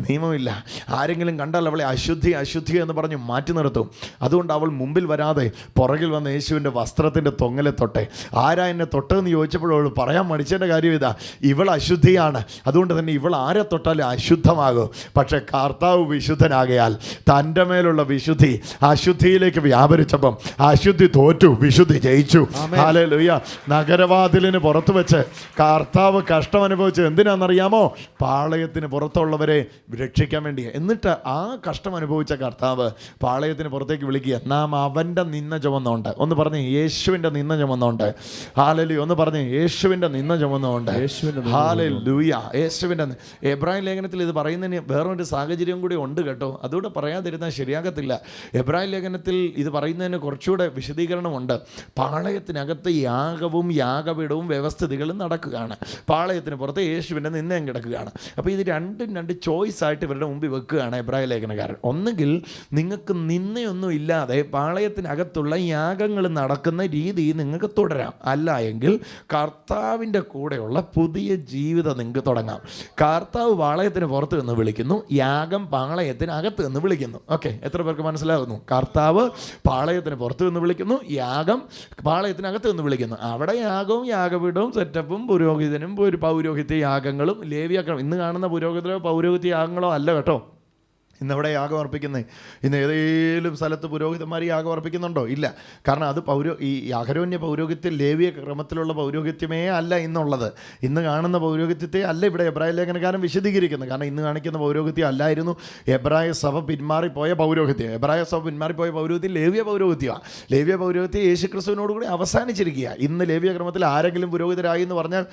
നിയമമില്ല. ആരെങ്കിലും കണ്ടാൽ അവളെ അശുദ്ധി അശുദ്ധി എന്ന് പറഞ്ഞ് മാറ്റി നിർത്തും. അതുകൊണ്ട് അവൾ മുമ്പിൽ വരാതെ പുറകിൽ വന്ന് യേശുവിൻ്റെ വസ്ത്രത്തിൻ്റെ തൊങ്ങലെ തൊട്ടെ. ആരാ എന്നെ തൊട്ടെന്ന് ചോദിച്ചപ്പോൾ അവൾ പറയാൻ മടിച്ചതിൻ്റെ കാര്യം ഇതാ, ഇവൾ അശുദ്ധിയാണ്, അതുകൊണ്ട് തന്നെ ഇവൾ ആരെ തൊട്ടാലും അശുദ്ധമാകും. പക്ഷേ കർത്താവ് വിശുദ്ധനാകയാൽ തൻ്റെ മേലുള്ള വിശുദ്ധി അശുദ്ധിയിലേക്ക് വ്യാപരിച്ചപ്പം അശുദ്ധി തോറ്റു, വിശുദ്ധി ജയിച്ചു. ഹല്ലേലൂയ. നഗരവാതിലിന് പുറത്ത് വെച്ച് കർത്താവ് കഷ്ടം അനുഭവിച്ചത് എന്തിനാണെന്നറിയാമോ? പാളയത്തിന് പുറത്തുള്ളവരെ രക്ഷിക്കാൻ വേണ്ടി. എന്നിട്ട് ആ കഷ്ടം അനുഭവിച്ച കർത്താവ് പാളയത്തിന് പുറത്തേക്ക് വിളിക്കുക, നാം അവൻ്റെ നിന്ന ചുമന്നുകൊണ്ട്. ഒന്ന് പറഞ്ഞ് യേശുവിൻ്റെ നിന്ന ചുമന്നുകൊണ്ട്. ഹല്ലേലൂയ. ഒന്ന് പറഞ്ഞ് യേശുവിൻ്റെ നിന്ന ചുമന്നുകൊണ്ട്. ഹല്ലേലൂയ. യേശുവിൻ്റെ. എബ്രായ ലേഖനത്തിൽ ഇത് പറയുന്നതിന് വേറൊരു സാഹചര്യം കൂടി ഉണ്ട് കേട്ടോ, അതുകൂടെ പറയാതിരുന്നാൽ ശരിയാകത്തില്ല. എബ്രായ ലേഖനത്തിൽ ഇത് പറയുന്നതിന് കുറച്ചുകൂടെ വിശദീകരണമുണ്ട്. പാളയത്തിനകത്ത് യാഗവും യാഗപീഠവും വ്യവസ്ഥിതികളും നടക്കുകയാണ്. പാളയത്തിന് പുറത്ത് യേശുവിൻ്റെ നിന്നയും കിടക്കുകയാണ്. അപ്പോൾ ഇത് രണ്ടും രണ്ട് ചോയ്സായിട്ട് ഇവരുടെ മുമ്പിൽ വെക്കുകയാണ് എബ്രായ ലേഖനക്കാരൻ. ഒന്നുകിൽ നിങ്ങൾക്ക് നിന്നയൊന്നും ഇല്ലാതെ പാളയത്തിനകത്തുള്ള യാഗങ്ങൾ നടക്കുന്ന രീതി നിങ്ങൾക്ക് തുടരാം, അല്ല എങ്കിൽ കർത്താവിൻ്റെ കൂടെയുള്ള പുതിയ ജീവിതം നിങ്ങൾക്ക് തുടങ്ങാം. കർത്താവ് പാളയത്തിന് പുറത്ത് നിന്ന് വിളിക്കുന്നു, യാഗം പാളയത്തിനകത്ത് നിന്ന് വിളിക്കുന്നു. ഓക്കെ, എത്ര പേർക്ക് മനസ്സിലാകുന്നു? കർത്താവ് പാളയത്തിന് പുറത്ത് നിന്ന് വിളിക്കുന്നു, യാഗം പാളയത്തിനകത്ത് നിന്ന് വിളിക്കുന്നു. അവിടെ യാഗവും യാഗപീഠവും സെറ്റപ്പും പുരോഹിതനും പൗരോഹിത്യ യാഗങ്ങളും ലേവ്യാക്രമം. ഇന്ന് കാണുന്ന പുരോഹിതരോ പൗരോഹിത്യ യാഗങ്ങളോ അല്ല കേട്ടോ. ഇന്നവിടെ യാഗം അർപ്പിക്കുന്നത്. ഇന്ന് ഏതെങ്കിലും സ്ഥലത്ത് പുരോഹിതന്മാർ യാഗം അർപ്പിക്കുന്നുണ്ടോ? ഇല്ല. കാരണം അത് ഈ അഹരോന്യ പൗരോഹിത്യം ലേവ്യ ക്രമത്തിലുള്ള പൗരോഹിത്യമേ അല്ല ഇന്നുള്ളത്. ഇന്ന് കാണുന്ന പൗരോഹിത്യത്തെ അല്ല ഇവിടെ എബ്രായ ലേഖനക്കാരൻ വിശദീകരിക്കുന്നത്. കാരണം ഇന്ന് കാണിക്കുന്ന പൗരോഹിത്യം അല്ലായിരുന്നു എബ്രായ സഭ പിന്മാറിപ്പോയ പൗരോഹിത്യം. എബ്രായ സഭ പിന്മാറിപ്പോയ പൗരോഹിത്യം ലേവ്യ പൗരോഹിത്യമാണ്. ലേവ്യ പൗരോഹിത്യം യേശുക്രിസ്തുവിനോടുകൂടി അവസാനിച്ചിരിക്കുക. ഇന്ന് ലേവ്യ ക്രമത്തിൽ ആരെങ്കിലും പുരോഹിതരായി എന്ന് പറഞ്ഞാൽ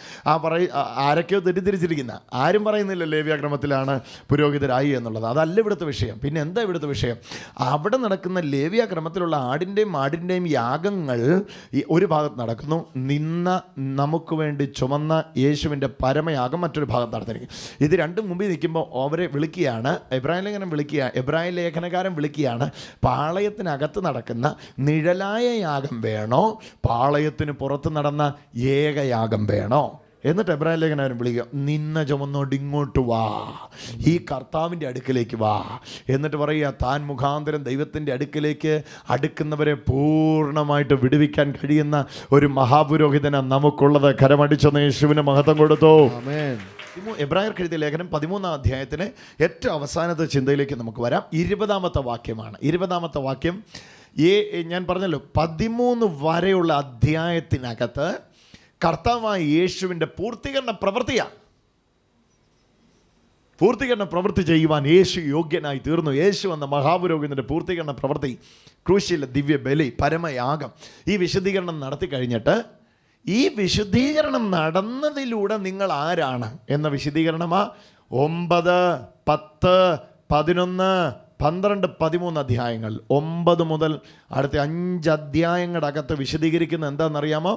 ആരൊക്കെയോ തെറ്റിദ്ധരിച്ചിരിക്കുന്ന, ആരും പറയുന്നില്ല ലേവ്യ ക്രമത്തിലാണ് പുരോഹിതരായി എന്നുള്ളത്. അതല്ല ഇവിടെ വിഷയം. പിന്നെ എന്താ ഇവിടുത്തെ വിഷയം? അവിടെ നടക്കുന്ന ലേവ്യ ക്രമത്തിലുള്ള ആടിൻ്റെയും മാടിൻ്റെയും യാഗങ്ങൾ ഒരു ഭാഗത്ത് നടക്കുന്നു. നമുക്ക് വേണ്ടി ചുമന്ന യേശുവിൻ്റെ പരമയാഗം മറ്റൊരു ഭാഗത്ത് നടത്തിയിരിക്കും. ഇത് രണ്ടും മുമ്പിൽ നിൽക്കുമ്പോൾ അവരെ വിളിക്കുകയാണ്, എബ്രായ ലേഖനകാരൻ വിളിക്കുകയാണ്, പാളയത്തിനകത്ത് നടക്കുന്ന നിഴലായ യാഗം വേണോ, പാളയത്തിന് പുറത്ത് നടന്ന ഏകയാഗം വേണോ? എന്നിട്ട് എബ്രായ ലേഖനകാരൻ വിളിക്കുക, നിന്ന ചുമന്നോണ്ട് ഇങ്ങോട്ട് വാ, ഈ കർത്താവിൻ്റെ അടുക്കിലേക്ക് വാ. എന്നിട്ട് പറയുക, താൻ മുഖാന്തരം ദൈവത്തിൻ്റെ അടുക്കിലേക്ക് അടുക്കുന്നവരെ പൂർണ്ണമായിട്ട് വിടുവിക്കാൻ കഴിയുന്ന ഒരു മഹാപുരോഹിതനാണ് നമുക്കുള്ളത്. കരമടിച്ചൊന്ന് യേശുവിന് മഹത്വം കൊടുത്തു. എബ്രായർക്ക് എഴുതിയ ലേഖനം 13-ാം അധ്യായത്തിന് ഏറ്റവും അവസാനത്തെ ചിന്തയിലേക്ക് നമുക്ക് വരാം. 20-ാമത്തെ വാക്യമാണ്. 20-ാമത്തെ വാക്യം ഞാൻ പറഞ്ഞല്ലോ, 13 വരെയുള്ള അധ്യായത്തിനകത്ത് കർത്താവായ യേശുവിൻ്റെ പൂർത്തീകരണ പ്രവൃത്തിയാണ്. പൂർത്തീകരണ പ്രവൃത്തി ചെയ്യുവാൻ യേശു യോഗ്യനായി തീർന്നു. യേശു എന്ന മഹാപുരോഹിതൻ്റെ പൂർത്തീകരണ പ്രവൃത്തി, ക്രൂശിലെ ദിവ്യ ബലി, പരമയാഗം, ഈ വിശുദ്ധീകരണം നടത്തി കഴിഞ്ഞിട്ട് ഈ വിശുദ്ധീകരണം നടന്നതിലൂടെ നിങ്ങൾ ആരാണ് എന്ന വിശദീകരണമാ 9, 10, 11, 12, 13 അധ്യായങ്ങൾ. 9 മുതൽ അടുത്ത 5 അധ്യായങ്ങളുടെ അകത്ത് വിശദീകരിക്കുന്ന എന്താണെന്നറിയാമോ?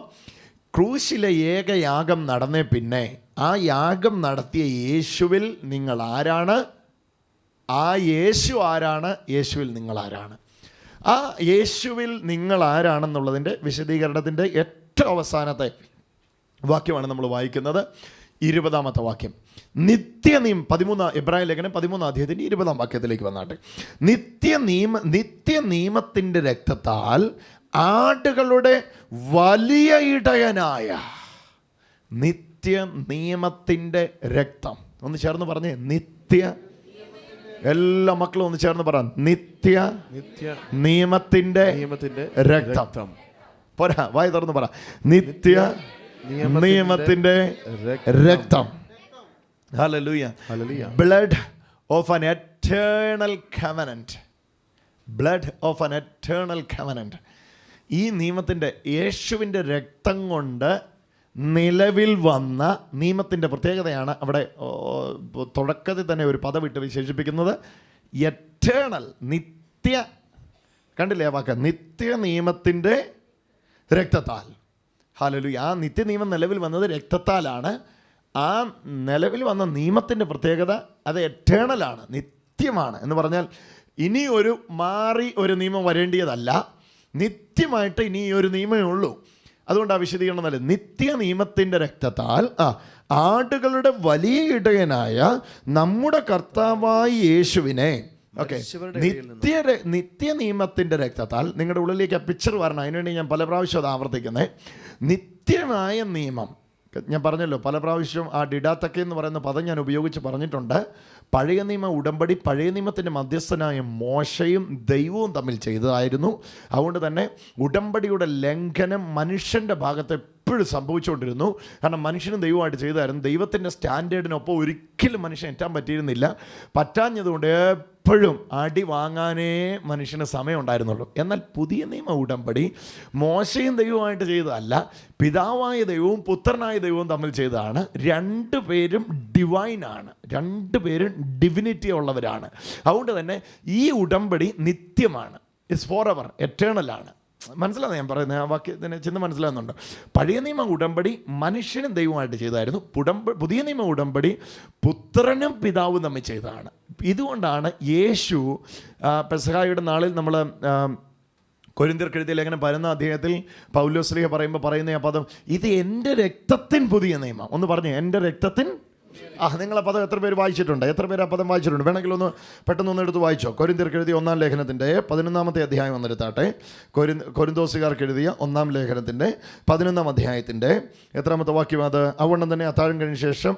ക്രൂശിലെ ഏകയാഗം നടന്നേ പിന്നെ ആ യാഗം നടത്തിയ യേശുവിൽ നിങ്ങൾ ആരാണ്? ആ യേശു ആരാണ്? യേശുവിൽ നിങ്ങൾ ആരാണ്? ആ യേശുവിൽ നിങ്ങൾ ആരാണെന്നുള്ളതിൻ്റെ വിശദീകരണത്തിൻ്റെ ഏറ്റവും അവസാനത്തെ വാക്യമാണ് നമ്മൾ വായിക്കുന്നത്. 20-ാമത്തെ വാക്യം. എബ്രായ ലേഖനം 13 അധ്യായത്തിൻ്റെ 20-ാം വാക്യത്തിലേക്ക് വന്നാട്ടെ. നിത്യനിയമത്തിൻ്റെ രക്തത്താൽ ആടുകളുടെ വലിയ ഇടയനായ നിയമത്തിൻ്റെ രക്തം. ഒന്ന് ചേർന്ന് പറഞ്ഞേ, എല്ലാ മക്കളും ഒന്ന് ചേർന്ന് പറ, നിയമത്തിൻ്റെ രക്തം. പോരാ, വായി തുറന്ന് പറ, നിയമത്തിൻ്റെ രക്തം. Hallelujah. Blood of an eternal covenant. Blood of an eternal covenant. ഈ നിയമത്തിൻ്റെ, യേശുവിൻ്റെ രക്തം കൊണ്ട് നിലവിൽ വന്ന നിയമത്തിൻ്റെ പ്രത്യേകതയാണ് അവിടെ തുടക്കത്തിൽ തന്നെ ഒരു പദവിട്ട് വിശേഷിപ്പിക്കുന്നത്. എറ്റേണൽ, നിത്യ. കണ്ടില്ലേ ആ വാക്ക്? നിത്യ നിയമത്തിൻ്റെ രക്തത്താൽ. ഹല്ലേലൂയ. ആ നിത്യനിയമം നിലവിൽ വന്നത് രക്തത്താലാണ്. ആ നിലവിൽ വന്ന നിയമത്തിൻ്റെ പ്രത്യേകത അത് എറ്റേണലാണ്, നിത്യമാണ്. എന്ന് പറഞ്ഞാൽ ഇനി ഒരു നിയമം വരേണ്ടിയതല്ല, നിത്യമായിട്ട് ഇനി ഒരു നിയമമേ ഉള്ളൂ. അതുകൊണ്ട് ആ വിശദീകരണം നല്ല നിത്യ നിയമത്തിൻ്റെ രക്തത്താൽ ആടുകളുടെ വലിയ ഇടയനായ നമ്മുടെ കർത്താവായ യേശുവിനെ. ഓക്കെ, നിത്യ നിയമത്തിൻ്റെ രക്തത്താൽ. നിങ്ങളുടെ ഉള്ളിലേക്ക് ആ പിക്ചർ വരണം, അതിനുവേണ്ടി ഞാൻ പല പ്രാവശ്യം അത് ആവർത്തിക്കുന്നത്. നിത്യമായ നിയമം. ഞാൻ പറഞ്ഞല്ലോ പല പ്രാവശ്യം ആ ഡിഡാത്തക്കെ എന്ന് പറയുന്ന പദം ഞാൻ ഉപയോഗിച്ച് പറഞ്ഞിട്ടുണ്ട്. പഴയ നിയമ ഉടമ്പടി പഴയ നിയമത്തിൻ്റെ മധ്യസ്ഥനായ മോശയും ദൈവവും തമ്മിൽ ചെയ്തതായിരുന്നു. അതുകൊണ്ട് തന്നെ ഉടമ്പടിയുടെ ലംഘനം മനുഷ്യൻ്റെ ഭാഗത്ത് എപ്പോഴും സംഭവിച്ചുകൊണ്ടിരുന്നു. കാരണം മനുഷ്യനും ദൈവമായിട്ട് ചെയ്തായിരുന്നു. ദൈവത്തിൻ്റെ സ്റ്റാൻഡേർഡിനൊപ്പം ഒരിക്കലും മനുഷ്യൻ എത്താൻ പറ്റിയിരുന്നില്ല. പറ്റാഞ്ഞതുകൊണ്ട് എപ്പോഴും അടി വാങ്ങാനേ മനുഷ്യന് സമയം ഉണ്ടായിരുന്നുള്ളൂ. എന്നാൽ പുതിയ നിയമ ഉടമ്പടി മോശയും ദൈവമായിട്ട് ചെയ്തതല്ല, പിതാവായ ദൈവവും പുത്രനായ ദൈവവും തമ്മിൽ ചെയ്തതാണ്. രണ്ടുപേരും ഡിവൈനാണ്, രണ്ടുപേരും ഡിവിനിറ്റി ഉള്ളവരാണ്. അതുകൊണ്ട് തന്നെ ഈ ഉടമ്പടി നിത്യമാണ്, ഇറ്റ്സ് ഫോർ എവർ, എറ്റേണലാണ്. മനസ്സിലാകുന്ന ഞാൻ പറയുന്നത്? ആ വാക്യത്തിന് ചിന്ത മനസ്സിലാകുന്നുണ്ട്. പഴയ നിയമ ഉടമ്പടി മനുഷ്യനും ദൈവമായിട്ട് ചെയ്തായിരുന്നു. പുതിയ നിയമ ഉടമ്പടി പുത്രനും പിതാവും തമ്മിൽ ചെയ്തതാണ്. ഇതുകൊണ്ടാണ് യേശു പെസഹായുടെ നാളിൽ നമ്മൾ കൊരിന്ത്യർക്ക് എഴുതിയ ലേഖനം 11 അധ്യായത്തിൽ പൗലോസ്ലീഹ പറയുന്ന ആ പദം, ഇത് എൻ്റെ രക്തത്തിൻ പുതിയ നിയമം. ഒന്ന് പറഞ്ഞേ, എൻ്റെ രക്തത്തിൻ. നിങ്ങൾ ആ പദം എത്ര പേര് വായിച്ചിട്ടുണ്ട്? എത്ര പേര് ആ പദം വായിച്ചിട്ടുണ്ട്? വേണമെങ്കിൽ ഒന്ന് പെട്ടെന്ന് എഴുതി വായിച്ചോ. കൊരിന്ത്യർക്ക് എഴുതിയ 1-ാം ലേഖനത്തിൻ്റെ 11-ാമത്തെ അധ്യായം വന്നെടുത്താട്ടെ. കൊരിന്തോസുകാർക്ക് എഴുതിയ 1-ാം ലേഖനത്തിൻ്റെ 11-ാം അധ്യായത്തിൻ്റെ എത്രാമത്തെ വാക്യം അത്? അവണ്ണം തന്നെ അത്താഴം കഴിഞ്ഞ ശേഷം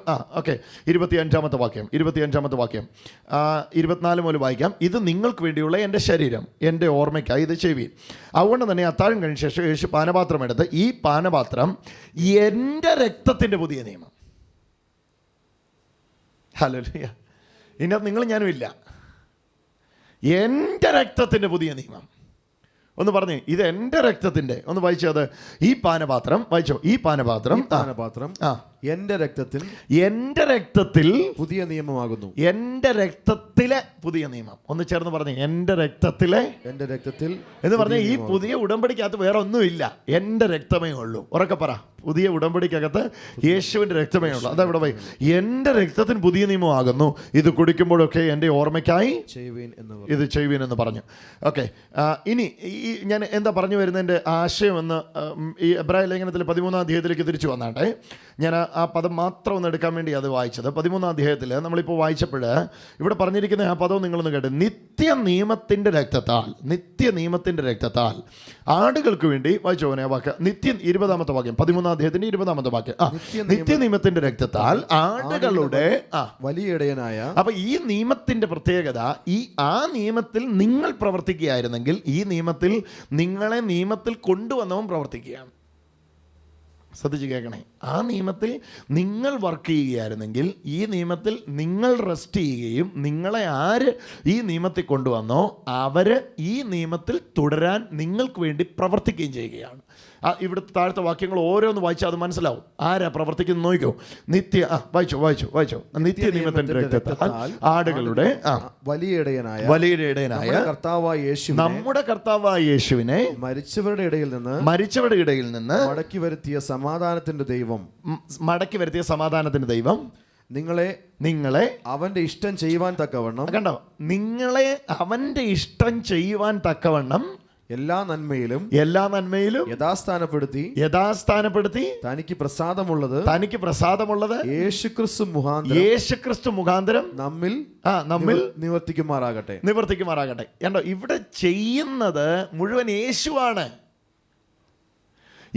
25-ാമത്തെ വാക്യം. 24 മുതൽ വായിക്കാം. ഇത് നിങ്ങൾക്ക് വേണ്ടിയുള്ള എൻ്റെ ശരീരം, എൻ്റെ ഓർമ്മയ്ക്കായി ഇത് ചെയ്യുവീൻ. അവണ്ണം തന്നെ അത്താഴം കഴിഞ്ഞ ശേഷം യേശു പാനപാത്രം എടുത്ത്, ഈ പാനപാത്രം എൻ്റെ രക്തത്തിൻ്റെ പുതിയ നിയമം. ഹല്ലേലൂയ. ഇതിനകത്ത് നിങ്ങൾ ഞാനും ഇല്ല. എൻ്റെ രക്തത്തിൻ്റെ പുതിയ നിയമം. ഒന്ന് പറഞ്ഞേ, ഇത് എൻ്റെ രക്തത്തിൻ്റെ. ഒന്ന് വായിച്ചോ അത്. ഈ പാനപാത്രം വായിച്ചോ. ഈ പാനപാത്രം എൻ്റെ രക്തത്തിൽ പുതിയ നിയമമാകുന്നു. എൻ്റെ രക്തത്തിലെ പുതിയ നിയമം. ഒന്ന് ചേർന്ന് പറഞ്ഞേ, എൻ്റെ രക്തത്തിൽ എന്ന് പറഞ്ഞാൽ ഈ പുതിയ ഉടമ്പടിക്കകത്ത് വേറെ ഒന്നുമില്ല, എൻ്റെ രക്തമേ ഉള്ളൂ. ഉറക്കെ പറ, പുതിയ ഉടമ്പടിക്കകത്ത് യേശുവിൻ്റെ രക്തമേ ഉള്ളൂ. അതാ ഇവിടെ പോയി, എൻ്റെ രക്തത്തിന് പുതിയ നിയമമാകുന്നു, ഇത് കുടിക്കുമ്പോഴൊക്കെ എൻ്റെ ഓർമ്മയ്ക്കായി ഇത് ചെയ്യുവീൻ എന്ന് പറഞ്ഞു. ഓക്കെ, ഇനി ഈ ഞാൻ എന്താ പറഞ്ഞു വരുന്നതിൻ്റെ ആശയമെന്ന് ഈ എബ്രായ ലേഖനത്തിൽ 13-ാം അധ്യായത്തിലേക്ക് തിരിച്ചു വന്നാട്ടെ. ഞാൻ ആ പദം മാത്രം ഒന്ന് എടുക്കാൻ വേണ്ടി അത് വായിച്ചത്. 13-ാം അധ്യായത്തിൽ നമ്മളിപ്പോൾ വായിച്ചപ്പോൾ ഇവിടെ പറഞ്ഞിരിക്കുന്ന ആ പദവും നിങ്ങളൊന്ന് കേട്ടെ. നിത്യ നിയമത്തിൻ്റെ രക്തത്താൽ ആടുകൾക്ക് വേണ്ടി വായിച്ചോ ആ വാക്ക്. 20-ാമത്തെ വാക്യം, 13-ാം അധ്യായത്തിന്റെ 20-ാമത്തെ വാക്യം. നിത്യ നിയമത്തിന്റെ രക്തത്താൽ ആടുകളുടെ വലിയ ഇടയനായ. അപ്പൊ ഈ നിയമത്തിന്റെ പ്രത്യേകത, ആ നിയമത്തിൽ നിങ്ങൾ പ്രവർത്തിക്കുകയായിരുന്നെങ്കിൽ ഈ നിയമത്തിൽ നിങ്ങളെ നിയമത്തിൽ കൊണ്ടുവന്നവൻ പ്രവർത്തിക്കുകയാണ്. ശ്രദ്ധിച്ച് കേൾക്കണേ. ആ നിയമത്തിൽ നിങ്ങൾ വർക്ക് ചെയ്യുകയായിരുന്നെങ്കിൽ ഈ നിയമത്തിൽ നിങ്ങൾ റെസ്റ്റ് ചെയ്യുകയും നിങ്ങളെ ആര് ഈ നിയമത്തിൽ കൊണ്ടുവന്നോ അവർ ഈ നിയമത്തിൽ തുടരാൻ നിങ്ങൾക്ക് വേണ്ടി പ്രവർത്തിക്കുകയും ചെയ്യുകയാണ്. ഇവിടുത്തെ താഴത്തെ വാക്യങ്ങൾ ഓരോന്ന് വായിച്ചാൽ അത് മനസ്സിലാവും ആരാ പ്രവർത്തിക്കുന്നത് നോക്കിക്കോ. വായിച്ചോ. നിത്യ നിയമത്തിന്റെ രക്തത്താൽ ആടുകളുടെ വലിയ ഇടയനായ നമ്മുടെ കർത്താവായ യേശുവിനെ മരിച്ചവരുടെ ഇടയിൽ നിന്ന് മടക്കി വരുത്തിയ സമാധാനത്തിന്റെ ദൈവം മടക്കി വരുത്തിയ സമാധാനത്തിന്റെ ദൈവം നിങ്ങളെ അവന്റെ ഇഷ്ടം ചെയ്യുവാൻ തക്കവണ്ണം, കണ്ടോ, നിങ്ങളെ അവന്റെ ഇഷ്ടം ചെയ്യുവാൻ തക്കവണ്ണം എല്ലാ നന്മയിലും യഥാസ്ഥാനപ്പെടുത്തി തനിക്ക് പ്രസാദമുള്ളത് യേശുക്രിസ്തു മുഖാന്തരം നമ്മിൽ നിവർത്തിക്കുമാറാകട്ടെ. കണ്ടോ, ഇവിടെ ചെയ്യുന്നത് മുഴുവൻ യേശുവാണ്.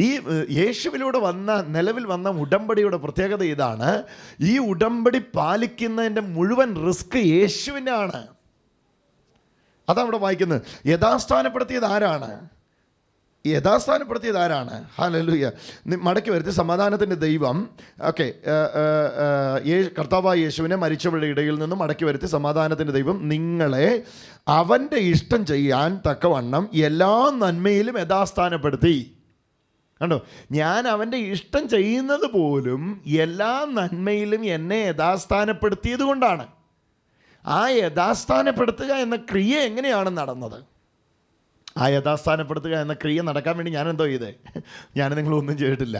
ഈ യേശുവിലൂടെ നിലവിൽ വന്ന ഉടമ്പടിയുടെ പ്രത്യേകത ഇതാണ്. ഈ ഉടമ്പടി പാലിക്കുന്നതിൻ്റെ മുഴുവൻ റിസ്ക് യേശുവിൻ്റെ ആണ്. അതവിടെ വായിക്കുന്നത്. യഥാസ്ഥാനപ്പെടുത്തിയത് ആരാണ്? ഹല്ലേലൂയ. മടക്കി വരുത്തി സമാധാനത്തിൻ്റെ ദൈവം. ഓക്കെ, കർത്താവായ യേശുവിനെ മരിച്ചവരുടെ ഇടയിൽ നിന്നും മടക്കി വരുത്തി സമാധാനത്തിൻ്റെ ദൈവം നിങ്ങളെ അവൻ്റെ ഇഷ്ടം ചെയ്യാൻ തക്കവണ്ണം എല്ലാ നന്മയിലും യഥാസ്ഥാനപ്പെടുത്തി. കണ്ടോ, ഞാൻ അവൻ്റെ ഇഷ്ടം ചെയ്യുന്നത് പോലും എല്ലാ നന്മയിലും എന്നെ യഥാസ്ഥാനപ്പെടുത്തിയത് കൊണ്ടാണ്. ആ യഥാസ്ഥാനപ്പെടുത്തുക എന്ന ക്രിയ എങ്ങനെയാണ് നടന്നത്? ആ യഥാസ്ഥാനപ്പെടുത്തുക എന്ന ക്രിയ നടക്കാൻ വേണ്ടി ഞാൻ എന്തോ ചെയ്തേ? ഞാൻ നിങ്ങളൊന്നും ചെയ്തിട്ടില്ല.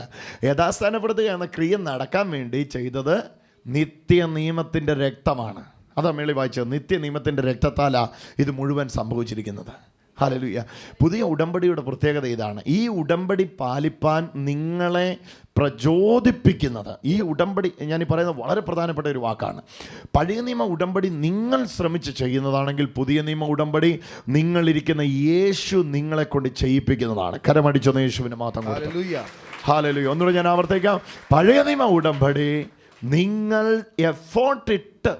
യഥാസ്ഥാനപ്പെടുത്തുക എന്ന ക്രിയ നടക്കാൻ വേണ്ടി ചെയ്തത് നിത്യ നിയമത്തിൻ്റെ രക്തമാണ്. അതാ മേളി വായിച്ചത്. നിത്യ നിയമത്തിൻ്റെ രക്തത്താലാ ഇത് മുഴുവൻ സംഭവിച്ചിരിക്കുന്നത്. ഹല്ലേലൂയ. പുതിയ ഉടമ്പടിയുടെ പ്രത്യേകത ഇതാണ്. ഈ ഉടമ്പടി പാലിപ്പാൻ നിങ്ങളെ പ്രചോദിപ്പിക്കുന്നത്, ഈ ഉടമ്പടി ഞാൻ ഈ പറയുന്നത് വളരെ പ്രധാനപ്പെട്ട ഒരു വാക്കാണ്. പഴയ നിയമ ഉടമ്പടി നിങ്ങൾ ശ്രമിച്ച് ചെയ്യുന്നതാണെങ്കിൽ പുതിയ നിയമ ഉടമ്പടി നിങ്ങളിരിക്കുന്ന യേശു നിങ്ങളെ കൊണ്ട് ചെയ്യിപ്പിക്കുന്നതാണ്. കരമടിച്ചൊന്ന് യേശുവിന് മാത്രം. ഹല്ലേലൂയ. ഒന്നുകൂടെ ഞാൻ ആവർത്തിക്കാം. പഴയ നിയമ ഉടമ്പടി നിങ്ങൾ എഫോർട്ടിട്ട്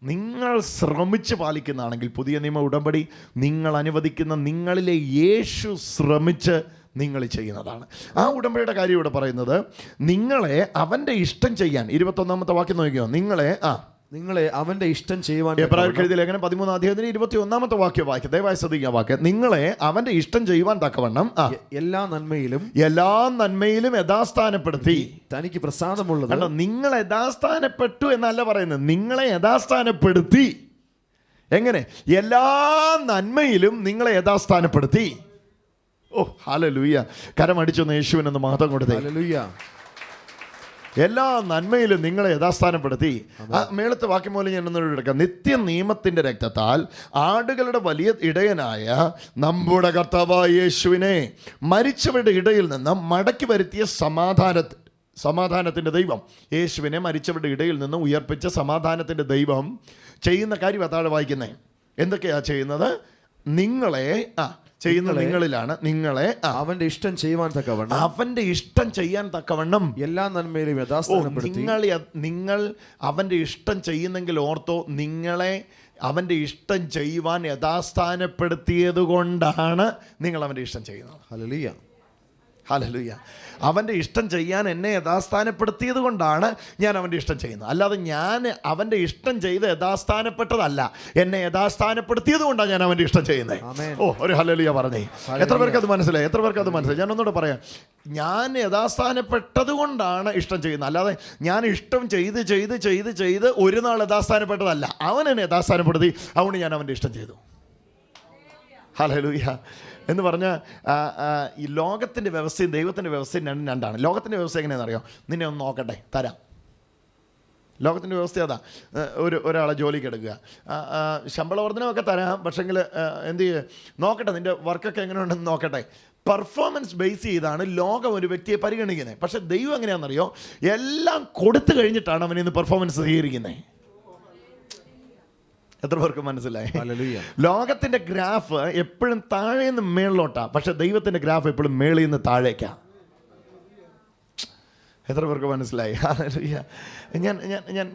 നിങ്ങൾ ശ്രമിച്ച് പാലിക്കുന്നതാണെങ്കിൽ പുതിയ നിയമ ഉടമ്പടി നിങ്ങൾ അനുവദിക്കുന്ന നിങ്ങളിലെ യേശു ശ്രമിച്ച് നിങ്ങൾ ചെയ്യുന്നതാണ്. ആ ഉടമ്പടിയുടെ കാര്യം ഇവിടെ പറയുന്നത് നിങ്ങളെ അവൻ്റെ ഇഷ്ടം ചെയ്യാൻ. 21-ാമത്തെ വാക്യം നോക്കിയോ. നിങ്ങളെ അവൻ്റെ ഇഷ്ടം ചെയ്യുവാൻ. എബ്രായർക്ക് എഴുതിയ ലേഖനം 13-ാം അധ്യായത്തിന് 21-ാമത്തെ വാക്യം വായിക്കുക. ദയവായി ശ്രദ്ധിക്കുക വാക്യം. നിങ്ങളെ അവൻ്റെ ഇഷ്ടം ചെയ്യുവാൻ തക്കവണ്ണം എല്ലാ നന്മയിലും യഥാസ്ഥാനപ്പെടുത്തി തനിക്ക് പ്രസാദമുള്ളത്. കണ്ടോ, നിങ്ങൾ യഥാസ്ഥാനപ്പെട്ടു എന്നല്ല പറയുന്നത്, നിങ്ങളെ യഥാസ്ഥാനപ്പെടുത്തി. എങ്ങനെ? എല്ലാ നന്മയിലും നിങ്ങളെ യഥാസ്ഥാനപ്പെടുത്തി. ഓ ഹല്ലേലൂയ. കരമടിച്ചൊന്ന് യേശുവിനൊന്ന് മഹത്വം കൊടുത്തേ. ഹല്ലേലൂയ. എല്ലാ നന്മയിലും നിങ്ങളെ യഥാസ്ഥാനപ്പെടുത്തി. ആ മേളത്തെ വാക്യം പോലെ ഞാൻ ഒന്നുകൂടി എടുക്കാം. നിത്യ നിയമത്തിൻ്റെ രക്തത്താൽ ആടുകളുടെ വലിയ ഇടയനായ നമ്മുടെ കർത്താവായ യേശുവിനെ മരിച്ചവരുടെ ഇടയിൽ നിന്ന് മടക്കി വരുത്തിയ സമാധാനത്തിൻ്റെ ദൈവം. യേശുവിനെ മരിച്ചവരുടെ ഇടയിൽ നിന്ന് ഉയർപ്പിച്ച സമാധാനത്തിൻ്റെ ദൈവം ചെയ്യുന്ന കാര്യം അതാണ് വായിക്കുന്നത്. എന്തൊക്കെയാ ചെയ്യുന്നത്? നിങ്ങളിലാണ് നിങ്ങളെ അവന്റെ ഇഷ്ടം ചെയ്യാൻ തക്കവണ്ണം എല്ലാ നന്മയിലും യഥാസ്ഥാനപ്പെടുത്തി. നിങ്ങൾ അവന്റെ ഇഷ്ടം ചെയ്യുന്നെങ്കിൽ ഓർത്തോ, നിങ്ങളെ അവന്റെ ഇഷ്ടം ചെയ്യുവാൻ യഥാസ്ഥാനപ്പെടുത്തിയത് കൊണ്ടാണ് നിങ്ങൾ അവന്റെ ഇഷ്ടം ചെയ്യുന്നത്. ഹല്ലേലൂയ. ഹല്ലേലൂയ. അവൻ്റെ ഇഷ്ടം ചെയ്യാൻ എന്നെ യഥാസ്ഥാനപ്പെടുത്തിയത് കൊണ്ടാണ് ഞാൻ അവൻ്റെ ഇഷ്ടം ചെയ്യുന്നത്. അല്ലാതെ ഞാൻ അവൻ്റെ ഇഷ്ടം ചെയ്ത് യഥാസ്ഥാനപ്പെട്ടതല്ല, എന്നെ യഥാസ്ഥാനപ്പെടുത്തിയത് കൊണ്ടാണ് ഞാൻ അവൻ്റെ ഇഷ്ടം ചെയ്യുന്നത്. ഓ, ഒരു ഹല്ലേലൂയ പറഞ്ഞേ. എത്ര പേർക്ക് അത് മനസ്സിലായി? ഞാൻ ഒന്നുകൂടെ പറയാം. ഞാൻ യഥാസ്ഥാനപ്പെട്ടത് കൊണ്ടാണ് ഇഷ്ടം ചെയ്യുന്നത്, അല്ലാതെ ഞാൻ ഇഷ്ടം ചെയ്ത് ഒരു നാൾ യഥാസ്ഥാനപ്പെട്ടതല്ല. അവൻ എന്നെ യഥാസ്ഥാനപ്പെടുത്തി, അതുകൊണ്ട് ഞാൻ അവൻ്റെ ഇഷ്ടം ചെയ്തു. ഹല്ലേലൂയ. എന്ന് പറഞ്ഞാൽ ഈ ലോകത്തിൻ്റെ വ്യവസ്ഥയും ദൈവത്തിൻ്റെ വ്യവസ്ഥയും രണ്ടാണ്. ലോകത്തിൻ്റെ വ്യവസ്ഥ എങ്ങനെയാണെന്നറിയോ? നിന്നെ ഒന്ന് നോക്കട്ടെ, തരാം. ലോകത്തിൻ്റെ വ്യവസ്ഥ അതാ. ഒരാളെ ജോലിക്ക് എടുക്കുക, ശമ്പള വർധനമൊക്കെ തരാം, പക്ഷെങ്കിൽ എന്ത് ചെയ്യുക, നോക്കട്ടെ നിൻ്റെ വർക്കൊക്കെ എങ്ങനെയുണ്ടെന്ന് നോക്കട്ടെ. പെർഫോമൻസ് ബേസ് ചെയ്താണ് ലോകം ഒരു വ്യക്തിയെ പരിഗണിക്കുന്നത്. പക്ഷെ ദൈവം എങ്ങനെയാണെന്നറിയോ? എല്ലാം കൊടുത്തു കഴിഞ്ഞിട്ടാണ് അവൻ ഇന്ന് പെർഫോമൻസ് സ്വീകരിക്കുന്നത്. എത്ര പേർക്ക് മനസ്സിലായി? ലോകത്തിന്റെ ഗ്രാഫ് എപ്പോഴും താഴേന്ന് മേളിലോട്ടാ, പക്ഷെ ദൈവത്തിന്റെ ഗ്രാഫ് എപ്പോഴും മേളിൽ നിന്ന് താഴേക്കാ. എത്ര പേർക്ക് മനസ്സിലായി?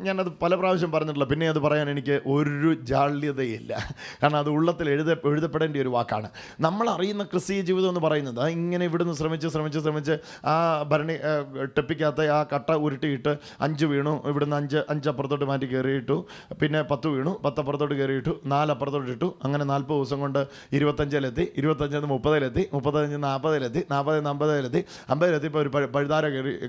ഞാനത് പല പ്രാവശ്യം പറഞ്ഞിട്ടുള്ള, പിന്നെ അത് പറയാൻ എനിക്ക് ഒരു ജാള്യതയില്ല. കാരണം അത് ഉള്ളത്തിൽ എഴുതപ്പെടേണ്ട ഒരു വാക്കാണ്. നമ്മൾ അറിയുന്ന ക്രിസ്തീയ ജീവിതം എന്ന് പറയുന്നത് ഇങ്ങനെ ഇവിടുന്ന് ശ്രമിച്ച് ആ ഭരണി ടെപ്പിക്കകത്ത് ആ കട്ട ഉരുട്ടിയിട്ട് 5 വീണു, ഇവിടുന്ന് 5 അപ്പുറത്തോട്ട് മാറ്റി കയറിയിട്ടു, പിന്നെ 10 വീണു, 10 അപ്പുറത്തോട്ട് കയറിയിട്ടു, 4 അപ്പുറത്തോട്ട് ഇട്ടു. അങ്ങനെ 40 ദിവസം കൊണ്ട് 25-ലെത്തി, 25 30-ലെത്തി, 35 40-ലെത്തി, 40 50-ലെത്തി, 50-ലെത്തിയപ്പോൾ ഒരു പഴുതാര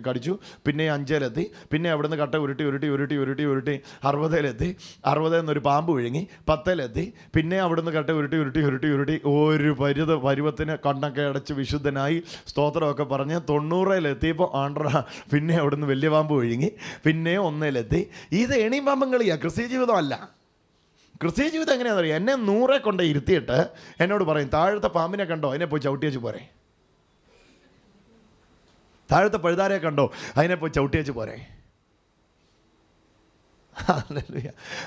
കടിച്ചു, പ്രാപിച്ചു. പിന്നെ 5-ലെത്തി. പിന്നെ അവിടുന്ന് കട്ട ഉരുട്ടി 60-ലെത്തി. 60 എന്നൊരു പാമ്പ് വിഴുങ്ങി. 10-ലെത്തി. പിന്നെ അവിടുന്ന് കട്ട ഉരുട്ടി ഒരു പരുവത്തിന് കണ്ണൊക്കെ അടച്ച് വിശുദ്ധനായി സ്തോത്രമൊക്കെ പറഞ്ഞ് 90-ലെത്തിയപ്പോൾ പിന്നെ അവിടുന്ന് വലിയ പാമ്പ് വിഴുങ്ങി. പിന്നെ 1-ലെത്തി. ഇത് എണിയും പാമ്പും കളിയാ, ക്രിസ്തീയ ജീവിതമല്ല. ക്രിസ്തീയ ജീവിതം എങ്ങനെയാണെന്ന് അറിയാം? എന്നെ 100 കൊണ്ട് ഇരുത്തിയിട്ട് എന്നോട് പറയും, താഴത്തെ പാമ്പിനെ കണ്ടോ, അതിനെ പോയി ചവിട്ടിയേച്ച് പോരെ. താഴത്തെ പഴുതാരെ കണ്ടോ, അതിനെ പോയി ചവിട്ടിയേച്ച് പോരെ.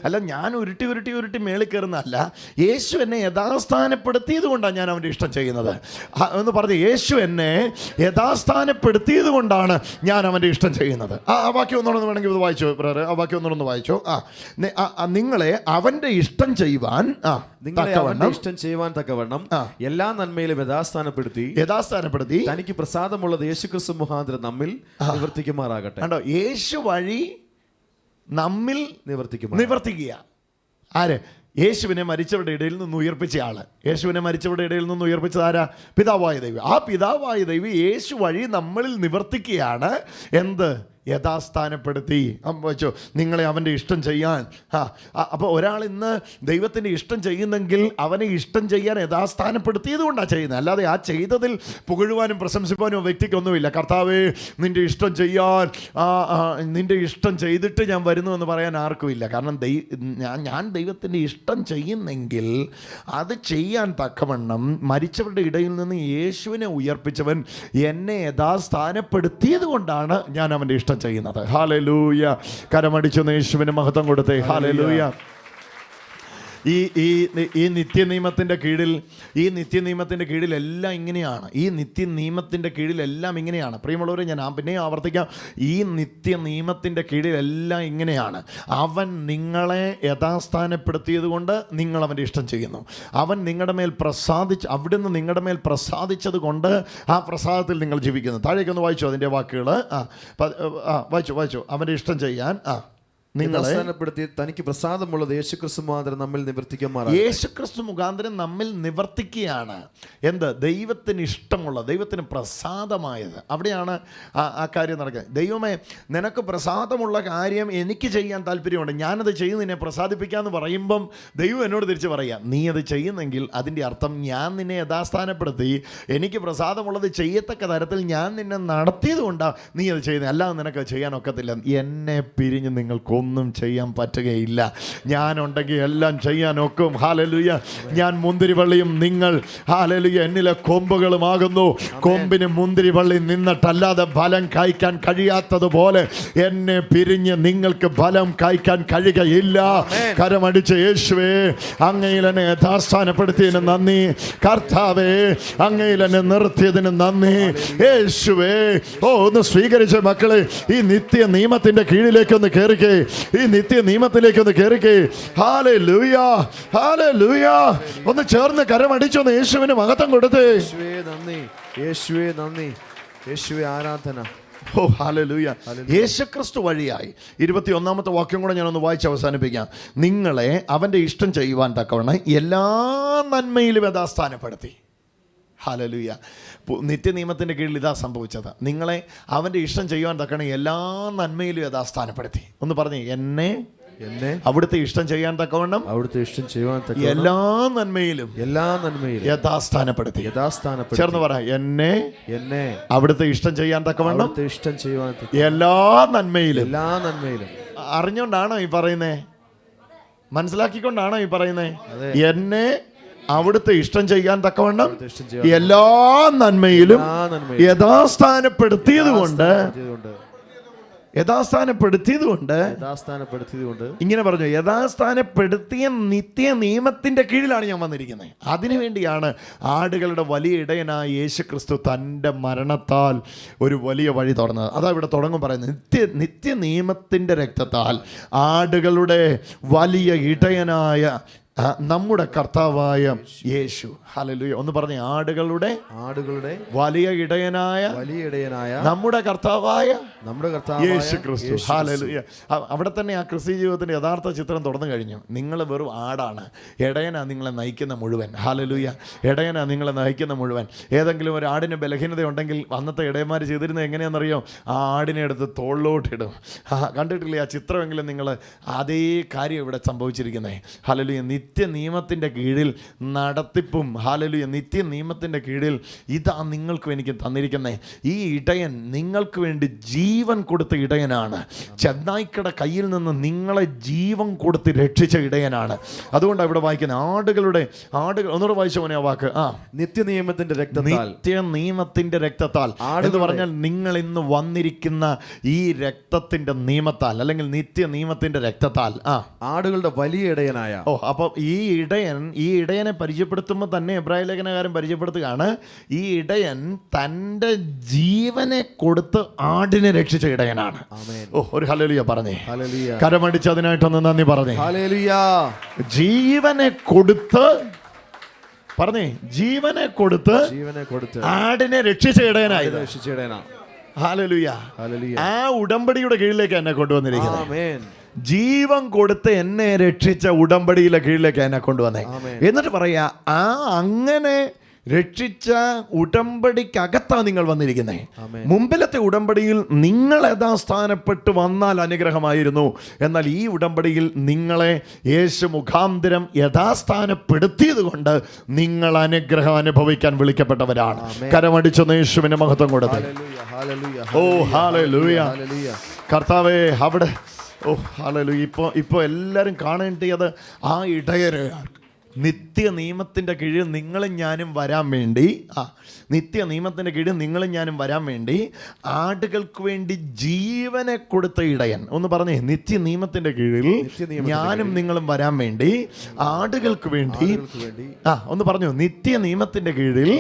അല്ല, ഞാൻ ഉരുട്ടി മേളിൽ കയറുന്നതല്ല. യേശു എന്നെ യഥാസ്ഥാനപ്പെടുത്തിയത് കൊണ്ടാണ് ഞാൻ അവൻ്റെ ഇഷ്ടം ചെയ്യുന്നത് എന്ന് പറഞ്ഞ്, യേശു എന്നെ യഥാസ്ഥാനപ്പെടുത്തിയത് കൊണ്ടാണ് ഞാൻ അവൻ്റെ ഇഷ്ടം ചെയ്യുന്നത്. ആ വാക്യം ഒന്നുകൂടെ വേണമെങ്കിൽ ഇത് വായിച്ചോ ബ്രദർ, ആ വാക്യം ഒന്നുകൂടെ വായിച്ചോ. നിങ്ങളെ അവൻ്റെ ഇഷ്ടം ചെയ്യുവാൻ തക്കവണ്ണം എല്ലാ നന്മയിലും യഥാസ്ഥാനപ്പെടുത്തി തനിക്ക് പ്രസാദമുള്ളത് യേശുക്രിസ്തു മുഖാന്തരം നമ്മിൽ നിവർത്തിക്കുമാറാകട്ടെ. കണ്ടോ, യേശു വഴി നമ്മിൽ നിവർത്തിക്കുക. ആര്? യേശുവിനെ മരിച്ചവരുടെ ഇടയിൽ നിന്ന് ഉയർപ്പിച്ച ആള്. യേശുവിനെ മരിച്ചവരുടെ ഇടയിൽ നിന്ന് ഉയർപ്പിച്ചത് ആരാ? പിതാവായ ദൈവം. ആ പിതാവായ ദൈവം യേശു വഴി നമ്മളിൽ നിവർത്തിക്കുകയാണ്. എന്ത്? യഥാസ്ഥാനപ്പെടുത്തി. വെച്ചോ, നിങ്ങളെ അവൻ്റെ ഇഷ്ടം ചെയ്യാൻ. അപ്പോൾ ഒരാൾ ഇന്ന് ദൈവത്തിൻ്റെ ഇഷ്ടം ചെയ്യുന്നെങ്കിൽ അവനെ ഇഷ്ടം ചെയ്യാൻ യഥാസ്ഥാനപ്പെടുത്തിയത് കൊണ്ടാണ് ചെയ്യുന്നത്. അല്ലാതെ ആ ചെയ്തതിൽ പുകഴുവാനും പ്രശംസിപ്പാനും വ്യക്തിക്കൊന്നുമില്ല. കർത്താവേ, നിൻ്റെ ഇഷ്ടം ചെയ്യാൻ, നിൻ്റെ ഇഷ്ടം ചെയ്തിട്ട് ഞാൻ വരുന്നു എന്ന് പറയാൻ ആർക്കുമില്ല. കാരണം ഞാൻ ദൈവത്തിൻ്റെ ഇഷ്ടം ചെയ്യുന്നെങ്കിൽ അത് ചെയ്യാൻ തക്കവണ്ണം മരിച്ചവരുടെ ഇടയിൽ നിന്ന് യേശുവിനെ ഉയർപ്പിച്ചവൻ എന്നെ യഥാസ്ഥാനപ്പെടുത്തിയത് കൊണ്ടാണ് ഞാൻ അവൻ്റെ ഇഷ്ടം ചെയ്യുന്നത്. ഹല്ലേലൂയ. കരമടിച്ചു യേശുവിന് മഹത്വം കൊടുത്തേ. ഹല്ലേലൂയ. ഈ നിത്യനിയമത്തിൻ്റെ കീഴിൽ എല്ലാം ഇങ്ങനെയാണ്. ഈ നിത്യനിയമത്തിൻ്റെ കീഴിലെല്ലാം ഇങ്ങനെയാണ്. പ്രിയമുള്ളവരെ, ഞാൻ പിന്നെയും ആവർത്തിക്കാം, ഈ നിത്യനിയമത്തിൻ്റെ കീഴിലെല്ലാം ഇങ്ങനെയാണ്. അവൻ നിങ്ങളെ യഥാസ്ഥാനപ്പെടുത്തിയത് കൊണ്ട് നിങ്ങൾ അവൻ്റെ ഇഷ്ടം ചെയ്യുന്നു. അവൻ നിങ്ങളുടെ മേൽ അവിടുന്ന് നിങ്ങളുടെ മേൽ പ്രസാദിച്ചത് കൊണ്ട് ആ പ്രസാദത്തിൽ നിങ്ങൾ ജീവിക്കുന്നു. താഴേക്കൊന്ന് വായിച്ചു അതിൻ്റെ വാക്കുകൾ. വായിച്ചു. അവൻ്റെ ഇഷ്ടം ചെയ്യാൻ തനിക്ക് പ്രസാദമുള്ളത് യേശുക്രിസ്തു മുഖാന്തരം നമ്മിൽ നിവർത്തിക്കുമാറാകട്ടെ. യേശുക്രിസ്തു മുഖാന്തരം നമ്മിൽ നിവർത്തിക്കുകയാണ്. എന്ത്? ദൈവത്തിന് ഇഷ്ടമുള്ള, ദൈവത്തിന് പ്രസാദമായത്. അവിടെയാണ് ആ കാര്യം നടക്കുന്നത്. ദൈവമേ, നിനക്ക് പ്രസാദമുള്ള കാര്യം എനിക്ക് ചെയ്യാൻ താല്പര്യമുണ്ട്, ഞാനത് ചെയ്ത് നിന്നെ പ്രസാദിപ്പിക്കാമെന്ന് പറയുമ്പം ദൈവം എന്നോട് തിരിച്ച് പറയാം, നീ അത് ചെയ്യുന്നെങ്കിൽ അതിൻ്റെ അർത്ഥം ഞാൻ നിന്നെ യഥാസ്ഥാനപ്പെടുത്തി എനിക്ക് പ്രസാദമുള്ളത് ചെയ്യത്തക്ക തരത്തിൽ ഞാൻ നിന്നെ നടത്തിയത് കൊണ്ടാണ് നീ അത് ചെയ്യുന്നത്. അല്ലാതെ നിനക്ക് ചെയ്യാനൊക്കത്തില്ല. എന്നെ പിരിഞ്ഞ് നിങ്ങൾക്കൊന്നും ചെയ്യാൻ പറ്റുകയില്ല. ഞാനുണ്ടെങ്കിൽ എല്ലാം ചെയ്യാനൊക്കും. ഹല്ലേലൂയ. ഞാൻ മുന്തിരിവള്ളിയും നിങ്ങൾ ഹല്ലേലൂയ എന്നിലെ കൊമ്പുകളുമാകുന്നു. കൊമ്പിന് മുന്തിരിവള്ളി നിന്നിട്ടല്ലാതെ ഫലം കായ്ക്കാൻ കഴിയാത്തതുപോലെ എന്നെ പിരിഞ്ഞ് നിങ്ങൾക്ക് ഫലം കായ്ക്കാൻ കഴിയുകയില്ല. കരമടിച്ച് യേശുവേ, അങ്ങയിൽ എന്നെ യഥാസ്ഥാനപ്പെടുത്തിയതിന് നന്ദി. കർത്താവേ, അങ്ങയിൽ എന്നെ നിർത്തിയതിന് നന്ദി. യേശുവേ, ഒന്ന് സ്വീകരിച്ച മക്കളെ, ഈ നിത്യ നിയമത്തിന്റെ കീഴിലേക്കൊന്ന് കയറിക്കേ, ഈ നിത്യ നിയമത്തിലേക്കൊന്ന് കയറിക്കേ. Hallelujah, hallelujah. ഒന്ന് ചേർന്ന് കരമടിച്ചൊന്ന് യേശുവിന് മഹത്വം കൊടുത്തേ. യേശുവേ നന്ദി, യേശുവേ നന്ദി, യേശുവേ ആരാധന. ഓ ഹല്ലേലൂയ. യേശുക്രിസ്തു വഴിയായി 21-ാമത്തെ വാക്യം കൂടെ ഞാനൊന്ന് വായിച്ച് അവസാനിപ്പിക്കാം. നിങ്ങളെ അവൻ്റെ ഇഷ്ടം ചെയ്യുവാൻ തക്കവണ്ണം എല്ലാ നന്മയിലും യഥാസ്ഥാനപ്പെടുത്തി. ഹല്ലേലൂയ. നിത്യനിയമത്തിൻ്റെ കീഴിൽ ഇതാ സംഭവിച്ചത്. നിങ്ങളെ അവൻ്റെ ഇഷ്ടം ചെയ്യുവാൻ തക്കവണ്ണം എല്ലാ നന്മയിലും യഥാസ്ഥാനപ്പെടുത്തി. ഒന്ന് പറഞ്ഞേ, എന്നെ അവിടുത്തെ ഇഷ്ടം ചെയ്യാൻ തക്കവണ്ണം എല്ലാ നന്മയിലും യഥാസ്ഥാനപ്പെടുത്തി. ചേർന്ന് പറ, എന്നെ അവിടുത്തെ ഇഷ്ടം ചെയ്യാൻ തക്കവണ്ണം എല്ലാ നന്മയിലും. അറിഞ്ഞോണ്ടാണോ ഈ പറയുന്നേ? മനസ്സിലാക്കിക്കൊണ്ടാണോ ഈ പറയുന്നേ? എന്നെ അവിടുത്തെ ഇഷ്ടം ചെയ്യാൻ തക്കവണ്ണം എല്ലാ നന്മയിലും യഥാസ്ഥാനപ്പെടുത്തിയത് കൊണ്ട് ഇങ്ങനെ പറഞ്ഞു, യഥാസ്ഥാനപ്പെടുത്തിയ നിത്യ നിയമത്തിന്റെ കീഴിലാണ് ഞാൻ വന്നിരിക്കുന്നത്. അതിനുവേണ്ടിയാണ് ആടുകളുടെ വലിയ ഇടയനായ യേശുക്രിസ്തു തൻ്റെ മരണത്താൽ ഒരു വലിയ വഴി തുറന്നത്. അതാ ഇവിടെ തുടങ്ങും പറയുന്നത്, നിത്യ നിയമത്തിന്റെ രക്തത്താൽ ആടുകളുടെ വലിയ ഇടയനായ നമ്മുടെ കർത്താവായ യേശു. ഹല്ലേലൂയ. ഒന്ന് പറഞ്ഞേ, ആടുകളുടെ വലിയ ഇടയനായ നമ്മുടെ കർത്താവായ യേശു ക്രിസ്തു. ഹല്ലേലൂയ. അവിടെ തന്നെ ആ ക്രിസ്ത്യ ജീവിതത്തിന്റെ യഥാർത്ഥ ചിത്രം തുറന്നു കഴിഞ്ഞു. നിങ്ങൾ വെറും ആടാണ്, ഇടയനാ നിങ്ങളെ നയിക്കുന്ന മുഴുവൻ. ഹല്ലേലൂയ. ഇടയനാ നിങ്ങളെ നയിക്കുന്ന മുഴുവൻ. ഏതെങ്കിലും ഒരു ആടിന് ബലഹീനത ഉണ്ടെങ്കിൽ അന്നത്തെ ഇടയന്മാർ ചെയ്തിരുന്നത് എങ്ങനെയാണെന്നറിയോ? ആ ആടിനെ എടുത്ത് തോളിലോട്ടിടും. കണ്ടിട്ടില്ലേ ആ ചിത്രമെങ്കിലും നിങ്ങൾ? അതേ കാര്യം ഇവിടെ സംഭവിച്ചിരിക്കുന്നത്. ഹല്ലേലൂയ. നിത്യ നിയമത്തിൻ്റെ കീഴിൽ നടത്തിപ്പും, ഹല്ലേലൂയ, നിത്യ നിയമത്തിൻ്റെ കീഴിൽ ഇതാ നിങ്ങൾക്കും എനിക്ക് തന്നിരിക്കുന്നത്. ഈ ഇടയൻ നിങ്ങൾക്ക് വേണ്ടി ജീവൻ കൊടുത്ത ഇടയനാണ്. ചെന്നായ്ക്കയുടെ കയ്യിൽ നിന്ന് നിങ്ങളെ ജീവൻ കൊടുത്ത് രക്ഷിച്ച ഇടയനാണ്. അതുകൊണ്ടാണ് ഇവിടെ വായിക്കുന്നത് ആടുകൾ. ഒന്നുകൂടെ വായിച്ച മോനെ ആ വാക്ക്. നിത്യനിയമത്തിന്റെ രക്തത്താൽ എന്ന് പറഞ്ഞാൽ നിങ്ങൾ ഇന്ന് വന്നിരിക്കുന്ന ഈ രക്തത്തിന്റെ നിയമത്താൽ, അല്ലെങ്കിൽ നിത്യ നിയമത്തിന്റെ രക്തത്താൽ, ആടുകളുടെ വലിയ ഇടയനായ. അപ്പൊ ഈ ഇടയനെ പരിചയപ്പെടുത്തുമ്പോൾ തന്നെ എബ്രായ ലേഖനകാരൻ പരിചയപ്പെടുത്തുകയാണ്, ഈ ഇടയൻ തൻ്റെ ജീവനെ കൊടുത്ത് ആടിനെ രക്ഷിച്ച ഇടയനാണ്. ഒരു ഹല്ലേലൂയ പറഞ്ഞേ. കരമടിച്ച് അതിനായിട്ടൊന്ന് നന്ദി പറഞ്ഞേ. ജീവനെ കൊടുത്ത് പറഞ്ഞേ, ജീവനെ കൊടുത്ത് ആടിനെ രക്ഷിച്ച ഇടയനായി. ഹല്ലേലൂയ. ആ ഉടമ്പടിയുടെ കീഴിലേക്ക് എന്നെ കൊണ്ടുവന്നിരിക്കുന്നത്. ജീവൻ കൊടുത്ത് എന്നെ രക്ഷിച്ച ഉടമ്പടിയിലെ കീഴിലേക്ക് എന്നെ കൊണ്ടുവന്നേ. എന്നിട്ട് പറയാ, ആ അങ്ങനെ രക്ഷിച്ച ഉടമ്പടിക്കകത്താണ് നിങ്ങൾ വന്നിരിക്കുന്നത്. മുമ്പിലത്തെ ഉടമ്പടിയിൽ നിങ്ങൾ യഥാസ്ഥാനപ്പെട്ട് വന്നാൽ അനുഗ്രഹമായിരുന്നു. എന്നാൽ ഈ ഉടമ്പടിയിൽ നിങ്ങളെ യേശു മുഖാന്തരം യഥാസ്ഥാനപ്പെടുത്തിയത് കൊണ്ട് നിങ്ങൾ അനുഗ്രഹം അനുഭവിക്കാൻ വിളിക്കപ്പെട്ടവരാണ്. കരമടിച്ചൊന്ന് യേശുവിന് മഹത്വം കൊടുത്തേ. ഓ ഹല്ലേലൂയ. കർത്താവേ, അവിടെ ഹല്ലേലൂയ. ഇപ്പോൾ എല്ലാവരും കാണേണ്ടത് ആ ഇടയര് നിത്യ നിയമത്തിൻ്റെ കീഴിൽ നിങ്ങളും ഞാനും വരാൻ വേണ്ടി, നിത്യ നിയമത്തിൻ്റെ കീഴിൽ നിങ്ങളും ഞാനും വരാൻ വേണ്ടി ആടുകൾക്ക് വേണ്ടി ജീവനെ കൊടുത്ത ഇടയൻ. ഒന്ന് പറഞ്ഞേ, നിത്യ നിയമത്തിൻ്റെ കീഴിൽ ഞാനും നിങ്ങളും വരാൻ വേണ്ടി ആടുകൾക്ക് വേണ്ടി. ഒന്ന് പറഞ്ഞു, നിത്യ നിയമത്തിൻ്റെ കീഴിൽ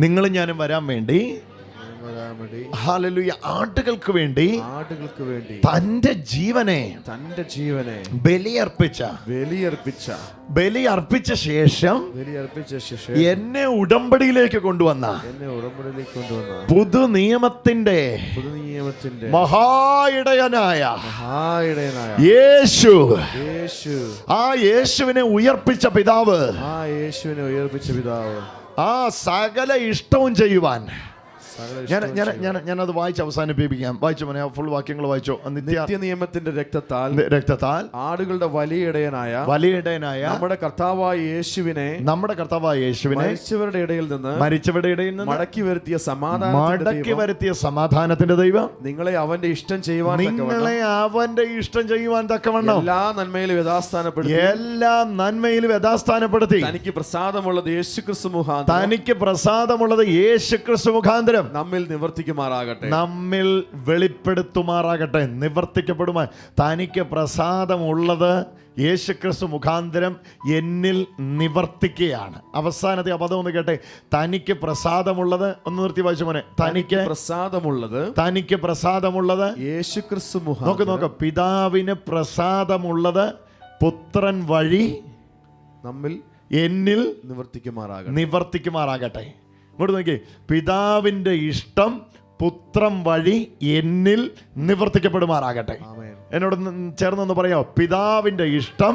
നിങ്ങളും ഞാനും വരാൻ വേണ്ടി, ഹല്ലേലൂയ, ആടുകൾക്ക് വേണ്ടി തന്റെ ജീവനെ ബലിയർപ്പിച്ച ശേഷം എന്നെ ഉടമ്പടിയിലേക്ക് കൊണ്ടുവന്ന പുതു നിയമത്തിന്റെ മഹായിടയനായ യേശു, ആ യേശുവിനെ ഉയർപ്പിച്ച പിതാവ്, ആ സകല ഇഷ്ടവും ചെയ്യുവാൻ. ഞാനത് വായിച്ച് അവസാനിപ്പിക്കാം. വായിച്ചു മോനെ, ഫുൾ വാക്യങ്ങൾ വായിച്ചോ. നിയമത്തിന്റെ രക്തത്താൽ ആടുകളുടെ വലിയ ഇടയനായ നമ്മുടെ കർത്താവായ യേശുവിനെ മരിച്ചവരുടെ ഇടയിൽ നിന്ന് മടക്കി വരുത്തിയ സമാധാനത്തിന്റെ ദൈവം നിങ്ങളെ അവന്റെ ഇഷ്ടം ചെയ്യുവാൻ തക്കവണ്ണം എല്ലാ നന്മയിലും യഥാസ്ഥാനപ്പെടുത്തി തനിക്ക് പ്രസാദമുള്ളത് യേശുക്രിസ്തു മുഖാന്തരം നമ്മിൽ നിവർത്തിക്കുമാറാകട്ടെ, നമ്മിൽ വെളിപ്പെടുത്തുമാറാകട്ടെ, നിവർത്തിക്കപ്പെടുമാ. തനിക്ക് പ്രസാദമുള്ളത് യേശുക്രിസ്തു മുഖാന്തരം എന്നിൽ നിവർത്തിക്കുകയാണ്. അവസാനത്തെ പദം ഒന്ന് കേട്ടെ. തനിക്ക് പ്രസാദമുള്ളത്, ഒന്ന് നിർത്തി വായിച്ചു മോനെ. തനിക്ക് പ്രസാദമുള്ളത് യേശുക്രിസ്തു മുഖാന്തരം. നോക്ക്, പിതാവിന് പ്രസാദമുള്ളത് പുത്രൻ വഴി നമ്മിൽ എന്നിൽ നിവർത്തിക്കുമാറാകട്ടെ. ഇങ്ങോട്ട് നോക്കി, പിതാവിന്റെ ഇഷ്ടം പുത്രൻ വഴി എന്നിൽ നിവർത്തിക്കപ്പെടുമാറാകട്ടെ. എന്നോട് ചേർന്നൊന്ന് പറയാമോ? പിതാവിന്റെ ഇഷ്ടം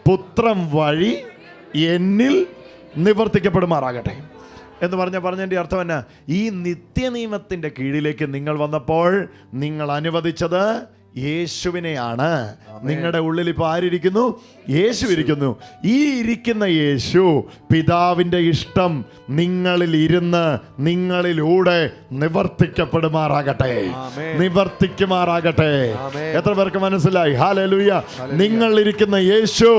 പുത്രൻ വഴി എന്നിൽ നിവർത്തിക്കപ്പെടുമാറാകട്ടെ എന്ന് പറഞ്ഞതിൻ്റെ അർത്ഥം എന്നാ? ഈ നിത്യനിയമത്തിന്റെ കീഴിലേക്ക് നിങ്ങൾ വന്നപ്പോൾ നിങ്ങൾ അനുവദിച്ചത് യേശുവിനെയാണ്. നിങ്ങളുടെ ഉള്ളിൽ ഇപ്പോൾ ആരിയ്ക്കുന്നു? യേശു ഇരിക്കുന്നു. ഈ ഇരിക്കുന്ന യേശു പിതാവിന്റെ ഇഷ്ടം നിങ്ങളിൽ ഇരുന്ന് നിങ്ങളിലൂടെ നിവർത്തിക്കപ്പെടുമാറാകട്ടെ. എത്ര പേർക്ക് മനസ്സിലായി? ഹല്ലേലൂയ. നിങ്ങളിരിക്കുന്ന യേശു,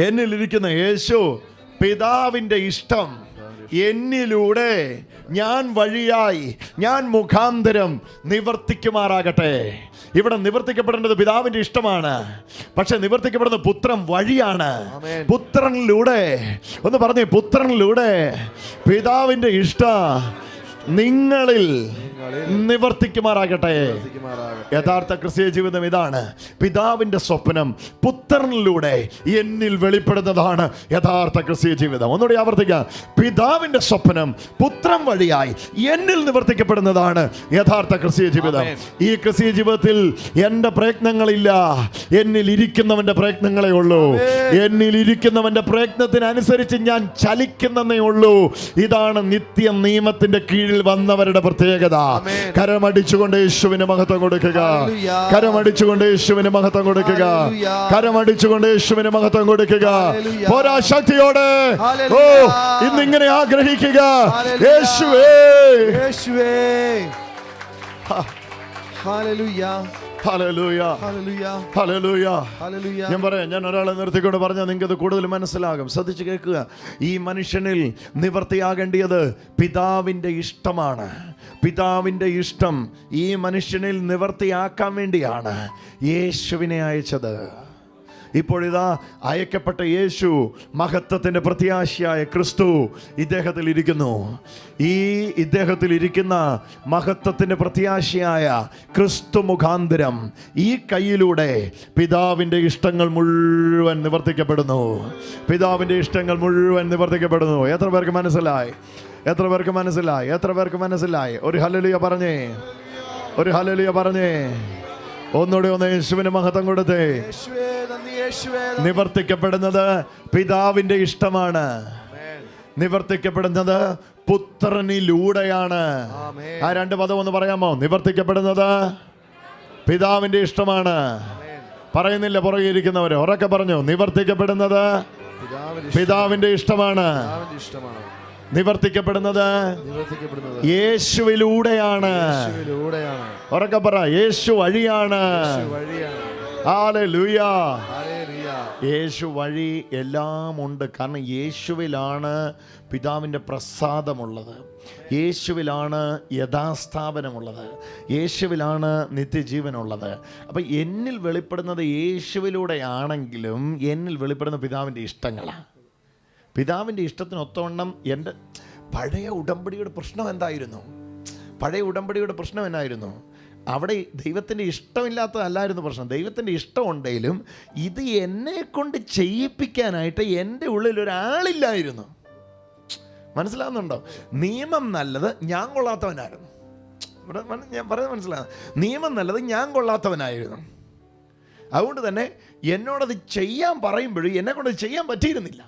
എന്നിലിരിക്കുന്ന യേശു, പിതാവിന്റെ ഇഷ്ടം എന്നിലൂടെ, ഞാൻ വഴിയായി, ഞാൻ മുഖാന്തരം നിവർത്തിക്കുമാറാകട്ടെ. ഇവിടെ നിവർത്തിക്കപ്പെടേണ്ടത് പിതാവിന്റെ ഇഷ്ടമാണ്, പക്ഷെ നിവർത്തിക്കപ്പെടുന്നത് പുത്രൻ വഴിയാണ്. പുത്രനിലൂടെ, ഒന്ന് പറഞ്ഞേ, പുത്രനിലൂടെ പിതാവിന്റെ ഇഷ്ടം നിങ്ങളിൽ നിവർത്തിക്കുമാറാകട്ടെ. യഥാർത്ഥ ക്രിസ്തീയ ജീവിതം ഇതാണ്. പിതാവിന്റെ സ്വപ്നം പുത്രനിലൂടെ എന്നിൽ വെളിപ്പെടുന്നതാണ് യഥാർത്ഥ ക്രിസ്തീയ ജീവിതം. ഒന്നുകൂടി ആവർത്തിക്കാം. പിതാവിന്റെ സ്വപ്നം പുത്രൻ വഴിയായി എന്നിൽ നിവർത്തിക്കപ്പെടുന്നതാണ് യഥാർത്ഥ ക്രിസ്തീയ ജീവിതം. ഈ ക്രിസ്തീയ ജീവിതത്തിൽ എൻ്റെ പ്രയത്നങ്ങളില്ല, എന്നിൽ ഇരിക്കുന്നവന്റെ പ്രയത്നങ്ങളേ ഉള്ളൂ. എന്നിൽ ഇരിക്കുന്നവന്റെ പ്രയത്നത്തിനനുസരിച്ച് ഞാൻ ചലിക്കുന്നേ ഉള്ളൂ. ഇതാണ് നിത്യ നിയമത്തിന്റെ കീഴിൽ വന്നവരുടെ പ്രത്യേകത. കരമടിച്ചുകൊണ്ട് യേശുവിന് മഹത്വം കൊടുക്കുക. കരമടിച്ചുകൊണ്ട് യേശുവിന് മഹത്വം കൊടുക്കുക. കരമടിച്ചുകൊണ്ട് യേശുവിന് മഹത്വം കൊടുക്കുക. പോരാ ശക്തിയോടെ ഓ ഇന്നിങ്ങനെ ആഗ്രഹിക്കുക. യേശുവേ, യേശുവേ. Hallelujah, hallelujah, hallelujah, hallelujah. Hallelujah. ഞാൻ പറയാം, ഞാൻ ഒരാളെ നിർത്തിക്കൊണ്ട് പറഞ്ഞാൽ നിങ്ങൾക്ക് അത് കൂടുതൽ മനസ്സിലാകും. ശ്രദ്ധിച്ച് കേൾക്കുക. ഈ മനുഷ്യനിൽ നിവർത്തിയാകേണ്ടിയത് പിതാവിൻ്റെ ഇഷ്ടമാണ്. പിതാവിൻ്റെ ഇഷ്ടം ഈ മനുഷ്യനിൽ നിവർത്തിയാക്കാൻ വേണ്ടിയാണ് യേശുവിനെ അയച്ചത്. ഇപ്പോഴിതാ അയക്കപ്പെട്ട യേശു, മഹത്വത്തിൻ്റെ പ്രത്യാശയായ ക്രിസ്തു ഇദ്ദേഹത്തിൽ ഇരിക്കുന്നു. ഈ ഇദ്ദേഹത്തിൽ ഇരിക്കുന്ന മഹത്വത്തിൻ്റെ പ്രത്യാശയായ ക്രിസ്തു മുഖാന്തരം ഈ കയ്യിലൂടെ പിതാവിൻ്റെ ഇഷ്ടങ്ങൾ മുഴുവൻ നിവർത്തിക്കപ്പെടുന്നു. പിതാവിൻ്റെ ഇഷ്ടങ്ങൾ മുഴുവൻ നിവർത്തിക്കപ്പെടുന്നു. എത്ര പേർക്ക് മനസ്സിലായി? എത്ര പേർക്ക് മനസ്സിലായി? എത്ര പേർക്ക് മനസ്സിലായി? ഒരു ഹല്ലേലൂയ പറഞ്ഞേ, ഒരു ഹല്ലേലൂയ പറഞ്ഞേ. ഒന്നുകൂടി ഒന്ന് യേശുവിന് മഹത്വം കൊടുത്തേ. നിവർത്തിക്കപ്പെടുന്നത് പിതാവിന്റെ ഇഷ്ടമാണ്. നിവർത്തിക്കപ്പെടുന്നത് പുത്രനിലൂടെയാണ്. ആ രണ്ട് പദം ഒന്ന് പറയാമോ? നിവർത്തിക്കപ്പെടുന്നത് പിതാവിന്റെ ഇഷ്ടമാണ്. പറയുന്നില്ല പുറകെ ഇരിക്കുന്നവര്? ഉറക്കെ പറഞ്ഞു. നിവർത്തിക്കപ്പെടുന്നത് പിതാവിന്റെ ഇഷ്ടമാണ്. നിവർത്തിക്കപ്പെടുന്നത് യേശുവിലൂടെയാണ്. ഉറക്കെ പറ. യേശു വഴിയാണ്. ഹല്ലേലൂയ. യേശു വഴി എല്ലാം ഉണ്ട്. കാരണം യേശുവിലാണ് പിതാവിൻ്റെ പ്രസാദമുള്ളത്. യേശുവിലാണ് യഥാസ്ഥാപനമുള്ളത്. യേശുവിലാണ് നിത്യജീവനുള്ളത്. അപ്പം എന്നിൽ വെളിപ്പെടുന്നത് യേശുവിലൂടെയാണെങ്കിലും എന്നിൽ വെളിപ്പെടുന്ന പിതാവിൻ്റെ ഇഷ്ടങ്ങളാണ്. പിതാവിൻ്റെ ഇഷ്ടത്തിനൊത്തവണ്ണം എൻ്റെ പഴയ ഉടമ്പടിയുടെ പ്രശ്നം എന്തായിരുന്നു? പഴയ ഉടമ്പടിയുടെ പ്രശ്നം എന്നായിരുന്നു? അവിടെ ദൈവത്തിൻ്റെ ഇഷ്ടമില്ലാത്തതല്ലായിരുന്നു പ്രശ്നം. ദൈവത്തിൻ്റെ ഇഷ്ടമുണ്ടെങ്കിലും ഇത് എന്നെ കൊണ്ട് ചെയ്യിപ്പിക്കാനായിട്ട് എൻ്റെ ഉള്ളിൽ ഒരാളില്ലായിരുന്നു. മനസ്സിലാകുന്നുണ്ടോ? നിയമം നല്ലത്, ഞാൻ കൊള്ളാത്തവനായിരുന്നു. ഞാൻ പറയുന്നത് മനസ്സിലാകും. നിയമം നല്ലത്, ഞാൻ കൊള്ളാത്തവനായിരുന്നു. അതുകൊണ്ട് തന്നെ എന്നോടത് ചെയ്യാൻ പറയുമ്പോഴും എന്നെ കൊണ്ട് ചെയ്യാൻ പറ്റിയിരുന്നില്ല.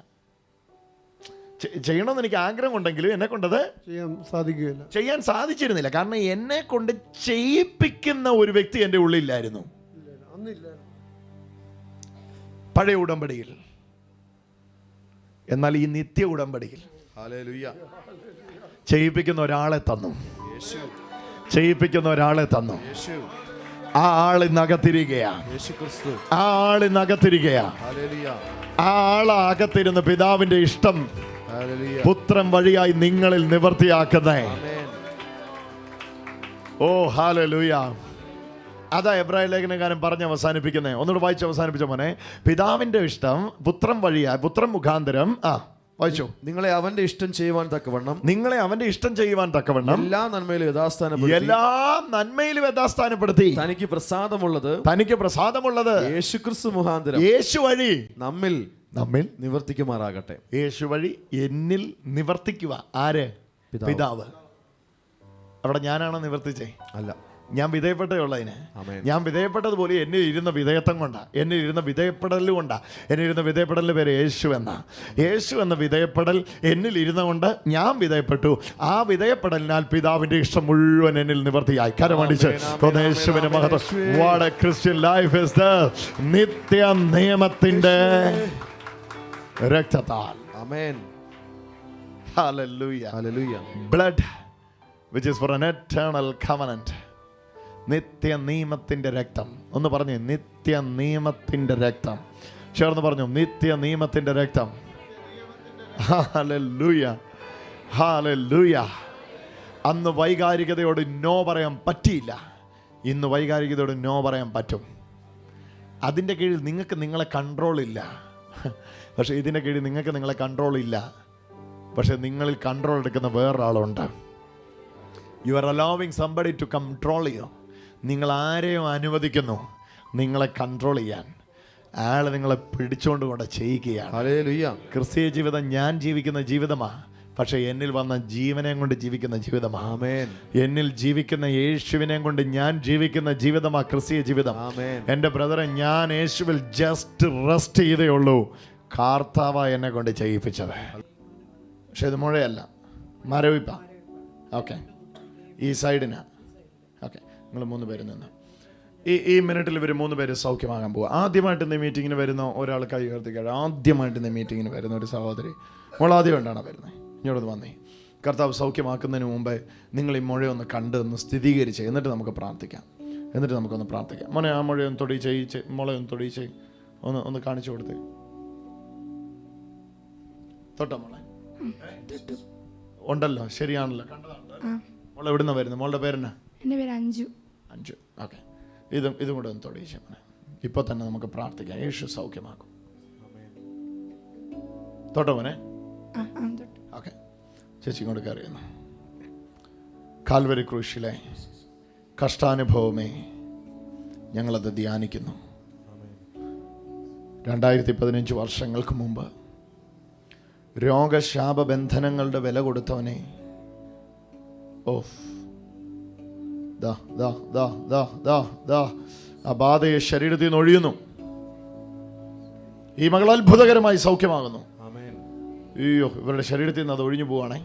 ചെയ്യണമെന്ന് എനിക്ക് ആഗ്രഹമുണ്ടെങ്കിലും എന്നെ കൊണ്ടത് ചെയ്യാൻ സാധിച്ചിരുന്നില്ല. കാരണം എന്നെ കൊണ്ട് ചെയ്യിപ്പിക്കുന്ന ഒരു വ്യക്തി എൻ്റെ ഉള്ളിലായിരുന്നു പഴയ ഉടമ്പടിയിൽ. എന്നാൽ ഈ നിത്യ ഉടമ്പടിയിൽ ചെയ്യിപ്പിക്കുന്ന ഒരാളെ തന്നു. ചെയ്യിപ്പിക്കുന്ന ഒരാളെ തന്നു. ആ ആളിനകത്തിരിക്കയാ. ആ ആളിനകത്തിരിക്കയാ. ആ ആളകത്തിരുന്ന് പിതാവിന്റെ ഇഷ്ടം പുത്രൻ വഴിയായി നിങ്ങളിൽ നിവർത്തിയാക്കുന്നേ. ഓ ഹല്ലേലൂയ. അതാ എബ്രായ ലേഖനകാരൻ പറഞ്ഞ് അവസാനിപ്പിക്കുന്നേ. ഒന്നുകൂടെ വായിച്ച് അവസാനിപ്പിച്ച മോനെ. പിതാവിന്റെ ഇഷ്ടം പുത്രൻ വഴിയായി, പുത്രൻ മുഖാന്തരം വായിച്ചു. നിങ്ങളെ അവന്റെ ഇഷ്ടം ചെയ്യുവാൻ തക്കവണ്ണം, നിങ്ങളെ അവന്റെ ഇഷ്ടം ചെയ്യുവാൻ തക്കവണ്ണം എല്ലാ നന്മയിലും യഥാസ്ഥാനപ്പെടുത്തി, എല്ലാ നന്മയിലും യഥാസ്ഥാനപ്പെടുത്തി തനിക്ക് പ്രസാദമുള്ളത്, തനിക്ക് പ്രസാദമുള്ളത് യേശുക്രിസ്തു മുഖാന്തരം യേശു വഴി നമ്മിൽ നിവർത്തിക്കുമാറാകട്ടെ. യേശു വഴി എന്നിൽ നിവർത്തിക്കുക. ആര്? പിതാവ്. അവിടെ ഞാനാണോ നിവർത്തിച്ചേ? അല്ല, ഞാൻ വിധേയപ്പെട്ടേ ഉള്ളതിന്. ഞാൻ വിധേയപ്പെട്ടതുപോലെ എന്നിൽ ഇരുന്ന വിധേയത്വം കൊണ്ടാ, എന്നിൽ ഇരുന്ന വിധേയപ്പെടൽ കൊണ്ടാ. എന്നിൽ ഇരുന്ന വിധേയപ്പെടലിൻ്റെ പേര് യേശു എന്നാ. യേശു എന്ന വിധേയപ്പെടൽ എന്നിൽ ഇരുന്നുകൊണ്ട് ഞാൻ വിധേയപ്പെട്ടു. ആ വിധേയപ്പെടലിനാൽ പിതാവിന്റെ ഇഷ്ടം മുഴുവൻ എന്നിൽ നിവർത്തിയായി. കരമടിച്ച് യേശുവിന്റെ മഹത്വം. What a Christian life is this. നിത്യ നിയമത്തിന്റെ രക്തത്താൽ. ആമേൻ. ഹല്ലേലൂയ. ഹല്ലേലൂയ. Blood which is for an eternal covenant. നിത്യ നിയമത്തിന്റെ രക്തം. ഒന്ന് പറഞ്ഞു, നിത്യ നിയമത്തിന്റെ രക്തം. ചേർന്ന് പറഞ്ഞു, നിത്യ നിയമത്തിന്റെ രക്തം. ഹല്ലേലൂയ. ഹല്ലേലൂയ. അന്ന് വൈകാരികതയോട് നോ പറയാൻ പറ്റിയില്ല. ഇന്ന് വൈകാരികതയോട് നോ പറയാൻ പറ്റും. അതിൻ്റെ കീഴിൽ നിങ്ങൾക്ക് നിങ്ങളെ കൺട്രോൾ ഇല്ല. പക്ഷേ ഇതിൻ്റെ കീഴിൽ നിങ്ങൾക്ക് നിങ്ങളെ കൺട്രോൾ ഇല്ല. പക്ഷെ നിങ്ങളിൽ കൺട്രോൾ എടുക്കുന്ന വേറൊരാളുണ്ട്. You are allowing somebody to control you. നിങ്ങൾ ആരെയും അനുവദിക്കുന്നു നിങ്ങളെ കൺട്രോൾ ചെയ്യാൻ. അയാൾ നിങ്ങളെ പിടിച്ചുകൊണ്ട് കൊണ്ട് ചെയ്യിക്കുകയാണ്. ഹല്ലേലൂയ. ക്രിസ്തീയ ജീവിതം ഞാൻ ജീവിക്കുന്ന ജീവിതമാണ്, പക്ഷെ എന്നിൽ വന്ന ജീവനെ കൊണ്ട് ജീവിക്കുന്ന ജീവിതമാണ്. ആമേൻ. എന്നിൽ ജീവിക്കുന്ന യേശുവിനെ കൊണ്ട് ഞാൻ ജീവിക്കുന്ന ജീവിതമാണ് ക്രിസ്തീയ ജീവിതം. ആമേൻ. എൻ്റെ ബ്രദറെ, ഞാൻ യേശുവിൽ ജസ്റ്റ് റെസ്റ്റ് ചെയ്തേ ഉള്ളൂ. കർത്താവ എന്നെ കൊണ്ട് ചെയ്യിപ്പിച്ചത്. പക്ഷെ ഇത് മുഴയല്ല, മരവിപ്പ. ഓക്കെ, ഈ സൈഡിന്. ഓക്കെ, നിങ്ങൾ 3 പേര് നിന്ന് ഈ മിനിറ്റിൽ ഇവർ 3 പേര് സൗഖ്യമാകാൻ പോവുക. ആദ്യമായിട്ട് ഇന്ന് മീറ്റിങ്ങിന് വരുന്ന ഒരാൾ കൈ ഉയർത്തിക്കാട്. ആദ്യമായിട്ട് ഇന്ന് മീറ്റിങ്ങിന് വരുന്ന ഒരു സഹോദരി, മോൾ ആദ്യം വേണ്ടാണ് വരുന്നത്. ഇങ്ങോട്ട് വന്നേ. കർത്താവ് സൗഖ്യമാക്കുന്നതിന് മുമ്പേ നിങ്ങൾ ഈ മുഴയൊന്ന് കണ്ട് ഒന്ന് സ്ഥിരീകരിച്ച് എന്നിട്ട് നമുക്ക് പ്രാർത്ഥിക്കാം. നമുക്കൊന്ന് പ്രാർത്ഥിക്കാം. മോനെ, ആ മുഴയൊന്ന് തൊടിയിച്ച്, മുളയൊന്ന് തൊടിയിച്ച് ഒന്ന് കാണിച്ചു കൊടുത്തേ. തൊട്ടോ മോളെ? ഉണ്ടല്ലോ, ശരിയാണല്ലോ, കണ്ടതാണല്ലോ. മോളെ എവിടുന്ന വരുന്നത്? മോളുടെ പേരെന്നാ? എൻ്റെ പേര് അഞ്ജു. അഞ്ജു. ഓക്കെ, ഇതും കൂടെ ഒന്ന് തൊടിയിച്ച് മോനെ. ഇപ്പോൾ തന്നെ നമുക്ക് പ്രാർത്ഥിക്കാം. യേശു സൗഖ്യമാക്കും. തൊട്ടോ മോനെ? ഓക്കെ, ചേച്ചി ഇങ്ങോട്ട് കയറിയുന്നു. കാൽവരി ക്രൂശിലെ കഷ്ടാനുഭവമേ, ഞങ്ങളത് ധ്യാനിക്കുന്നു. 2015 വർഷങ്ങൾക്ക് മുമ്പ് രോഗശാപബന്ധനങ്ങളുടെ വില കൊടുത്തവനെ, ആ ബാധയെ ശരീരത്തിൽ നിന്ന് ഒഴിയുന്നു. ഈ മകൾ അത്ഭുതകരമായി സൗഖ്യമാകുന്നു. അയ്യോ, ഇവരുടെ ശരീരത്തിൽ നിന്ന് അത് ഒഴിഞ്ഞു പോവാണേ.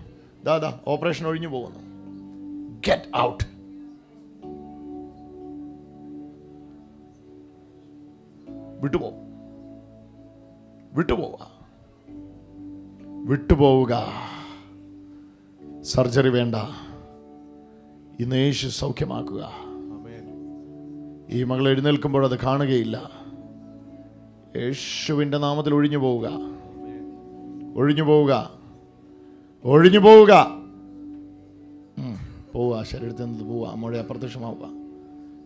ഓപ്പറേഷൻ ഒഴിഞ്ഞു പോകുന്നു. Get out. വിട്ടുപോവുക. സർജറി വേണ്ട. ഇന്ന് യേശു സൗഖ്യമാക്കുക. ഈ മകൾ എഴുന്നേൽക്കുമ്പോൾ അത് കാണുകയില്ല. യേശുവിൻ്റെ നാമത്തിൽ ഒഴിഞ്ഞു പോവുക. പോവുക. ശരീരത്തിൽ നിന്ന് പോവുക. മുഴ അപ്രത്യക്ഷമാവുക.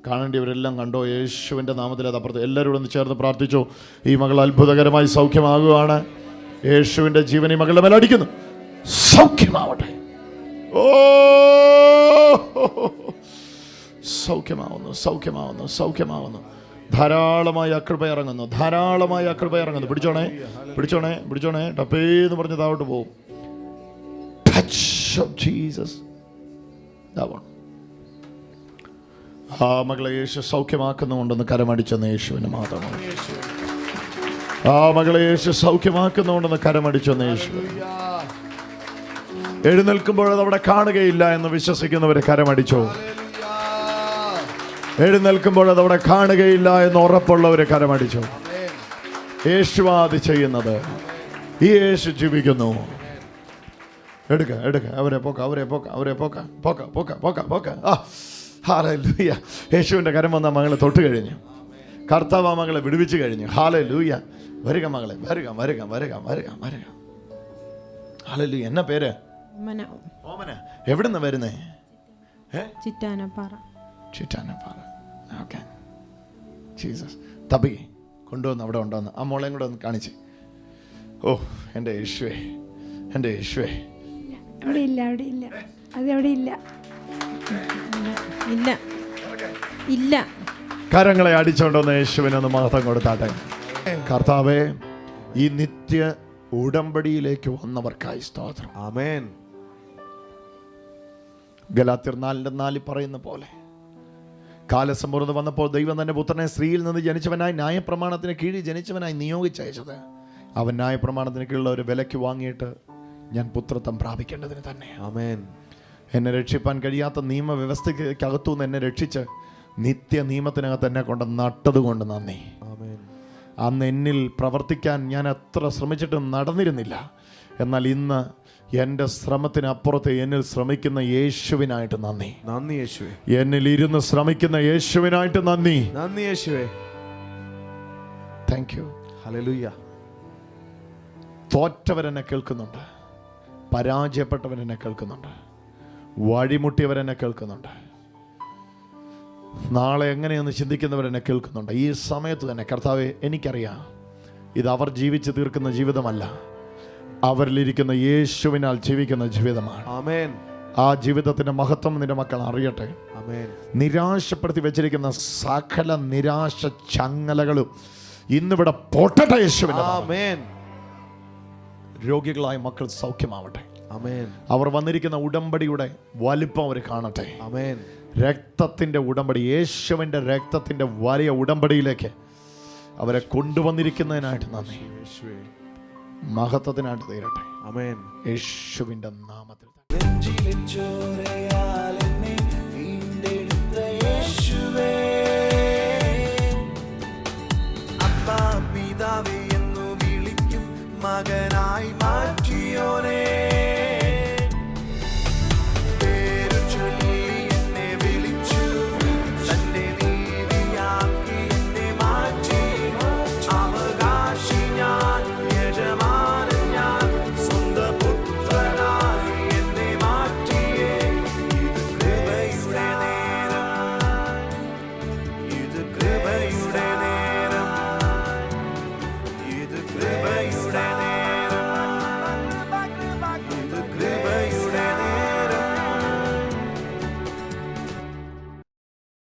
കാണേണ്ടിയവരെല്ലാം കണ്ടോ? യേശുവിൻ്റെ നാമത്തിൽ അത് അപ്പുറത്ത്. എല്ലാവരും ഒന്ന് ചേർന്ന് പ്രാർത്ഥിച്ചോ. ഈ മകൾ അത്ഭുതകരമായി സൗഖ്യമാകുകയാണ്. യേശുവിൻ്റെ ജീവൻ ഈ മകളുടെ മേൽ അടിക്കുന്നു. സൗഖ്യമാവട്ടെ. ഓ, സൗഖ്യമാവുന്നു. ധാരാളമായ കൃപ ഇറങ്ങുന്നു. പിടിച്ചോണേ. ടപ്പേന്ന് പറഞ്ഞ് താഴോട്ട് പോകും. Touch of Jesus. ആ മകളെ യേശു സൗഖ്യമാക്കുന്നുണ്ടെന്ന് കരമടിച്ചെന്ന് യേശുവിന് മാത്രമാണ്. ആ മകളെ യേശു സൗഖ്യമാക്കുന്നുണ്ടെന്ന് കരമടിച്ചെന്ന് യേശു. എഴുന്നേൽക്കുമ്പോൾ അതവിടെ കാണുകയില്ല എന്ന് വിശ്വസിക്കുന്നവരെ കരമടിച്ചോ. എഴുന്നേൽക്കുമ്പോൾ അതവിടെ കാണുകയില്ല എന്ന് ഉറപ്പുള്ളവരെ കരമടിച്ചോ. യേശുവാദി ചെയ്യുന്നത്. ഈ യേശു ജീവിക്കുന്നു. എടുക്ക. അവരെ പോക്ക. ഹല്ലേലൂയ. യേശുവിൻ്റെ കരം വന്ന മകളെ തൊട്ട് കഴിഞ്ഞു. കർത്താവ് ആ മകളെ വിടുവിച്ച് കഴിഞ്ഞു. ഹല്ലേലൂയ. വരിക മകളെ, വരിക. ഹല്ലേലൂയ. എന്നാ പേര്? ഓമന. എവിടുന്ന വരുന്നേ? ചിറ്റാനപ്പാറ. ഓക്കെ. ജീസസ്. തപ്പി കൊണ്ടുവന്ന് അവിടെ ഉണ്ടോന്ന് ആ മോളെയും കൂടെ ഒന്ന് കാണിച്ച്. ഓ, എൻ്റെ യേശുവേ. അവിടെ ഇല്ല. അതെവിടെ ഇല്ല. ഇല്ല. കരങ്ങളെ അടിച്ചോണ്ടോന്ന് യേശുവിനൊന്ന് മഹത്വം കൊടുത്താട്ടെ. കർത്താവേ, ഈ നിത്യ ഉടമ്പടിയിലേക്ക് വന്നവർക്കായി സ്തോത്രം. ആമേൻ. ഗലാത്യർ 4:4 പറയുന്ന പോലെ കാലസമ്പൂർണ്ണത വന്നപ്പോൾ ദൈവം തന്റെ പുത്രനെ സ്ത്രീയിൽ നിന്ന് ജനിച്ചവനായി ന്യായപ്രമാണത്തിന് കീഴിൽ ജനിച്ചവനായി നിയോഗിച്ചയച്ചത് അവൻ ന്യായപ്രമാണത്തിന് കീഴിലുള്ള ഒരു വിലയ്ക്ക് വാങ്ങിയിട്ട് ഞാൻ പുത്രത്വം പ്രാപിക്കേണ്ടതിന് തന്നെ. ആമേൻ. എന്നെ രക്ഷിപ്പാൻ കഴിയാത്ത നിയമവ്യവസ്ഥയ്ക്കകത്തുനിന്ന് എന്നെ രക്ഷിച്ച് നിത്യ നിയമത്തിനകത്ത് എന്നെ കൊണ്ട് നട്ടതുകൊണ്ട് നന്ദി. ആമേൻ. അന്ന് എന്നിൽ പ്രവർത്തിക്കാൻ ഞാൻ എത്ര ശ്രമിച്ചിട്ടും നടന്നിരുന്നില്ല. എന്നാൽ ഇന്ന് എൻ്റെ ശ്രമത്തിനപ്പുറത്ത് എന്നിൽ ശ്രമിക്കുന്ന യേശുവിനായിട്ട് നന്ദി. യേശുവേ. എന്നിൽ ഇരുന്ന് ശ്രമിക്കുന്ന യേശുവിനായിട്ട് നന്ദി. യേശുവേ. Thank you. ഹല്ലേലൂയ. തോറ്റവരെന്നെ കേൾക്കുന്നുണ്ട്, പരാജയപ്പെട്ടവരെന്നെ കേൾക്കുന്നുണ്ട്, വഴിമുട്ടിയവരെന്നെ കേൾക്കുന്നുണ്ട്, നാളെ എങ്ങനെയെന്ന് ചിന്തിക്കുന്നവരെന്നെ കേൾക്കുന്നുണ്ട്. ഈ സമയത്ത് തന്നെ കർത്താവേ, എനിക്കറിയാം ഇത് അവർ ജീവിച്ച് തീർക്കുന്ന ജീവിതമല്ല, അവരിലിരിക്കുന്ന യേശുവിനാൽ ജീവിക്കുന്ന ജീവിതമാണ്. ആമേൻ. ആ ജീവിതത്തിൻ്റെ മഹത്വം നിന്റെ മക്കൾ അറിയട്ടെ. ആമേൻ. നിരാശപ്പെടുത്തി വെച്ചിരിക്കുന്ന സകല നിരാശ ചങ്ങലകളും ഇന്നിവിടെ പൊട്ടട്ടെ യേശുവിന്റെ നാമത്തിൽ. ആമേൻ. രോഗികളായ മക്കൾ സൗഖ്യമാവട്ടെ. ആമേൻ. അവർ വന്നിരിക്കുന്ന ഉടമ്പടിയുടെ വലിപ്പം അവർ കാണട്ടെ. ആമേൻ. രക്തത്തിൻ്റെ ഉടമ്പടി, യേശുവിൻ്റെ രക്തത്തിൻ്റെ വലിയ ഉടമ്പടിയിലേക്ക് അവരെ കൊണ്ടുവന്നിരിക്കുന്നതിനായിട്ട് നന്ദി. യേശുവേ. മഹത്വത്തിനായിട്ട് തീരട്ടെ. ആമേൻ. യേശുവിൻ്റെ നാമത്തിൽ. നെഞ്ചിലെ ചോരയാൽ എന്നെ വീണ്ടെടുത്ത യേശുവേ, അപ്പാ പിതാവേ എന്നു വിളിക്കും മകനായി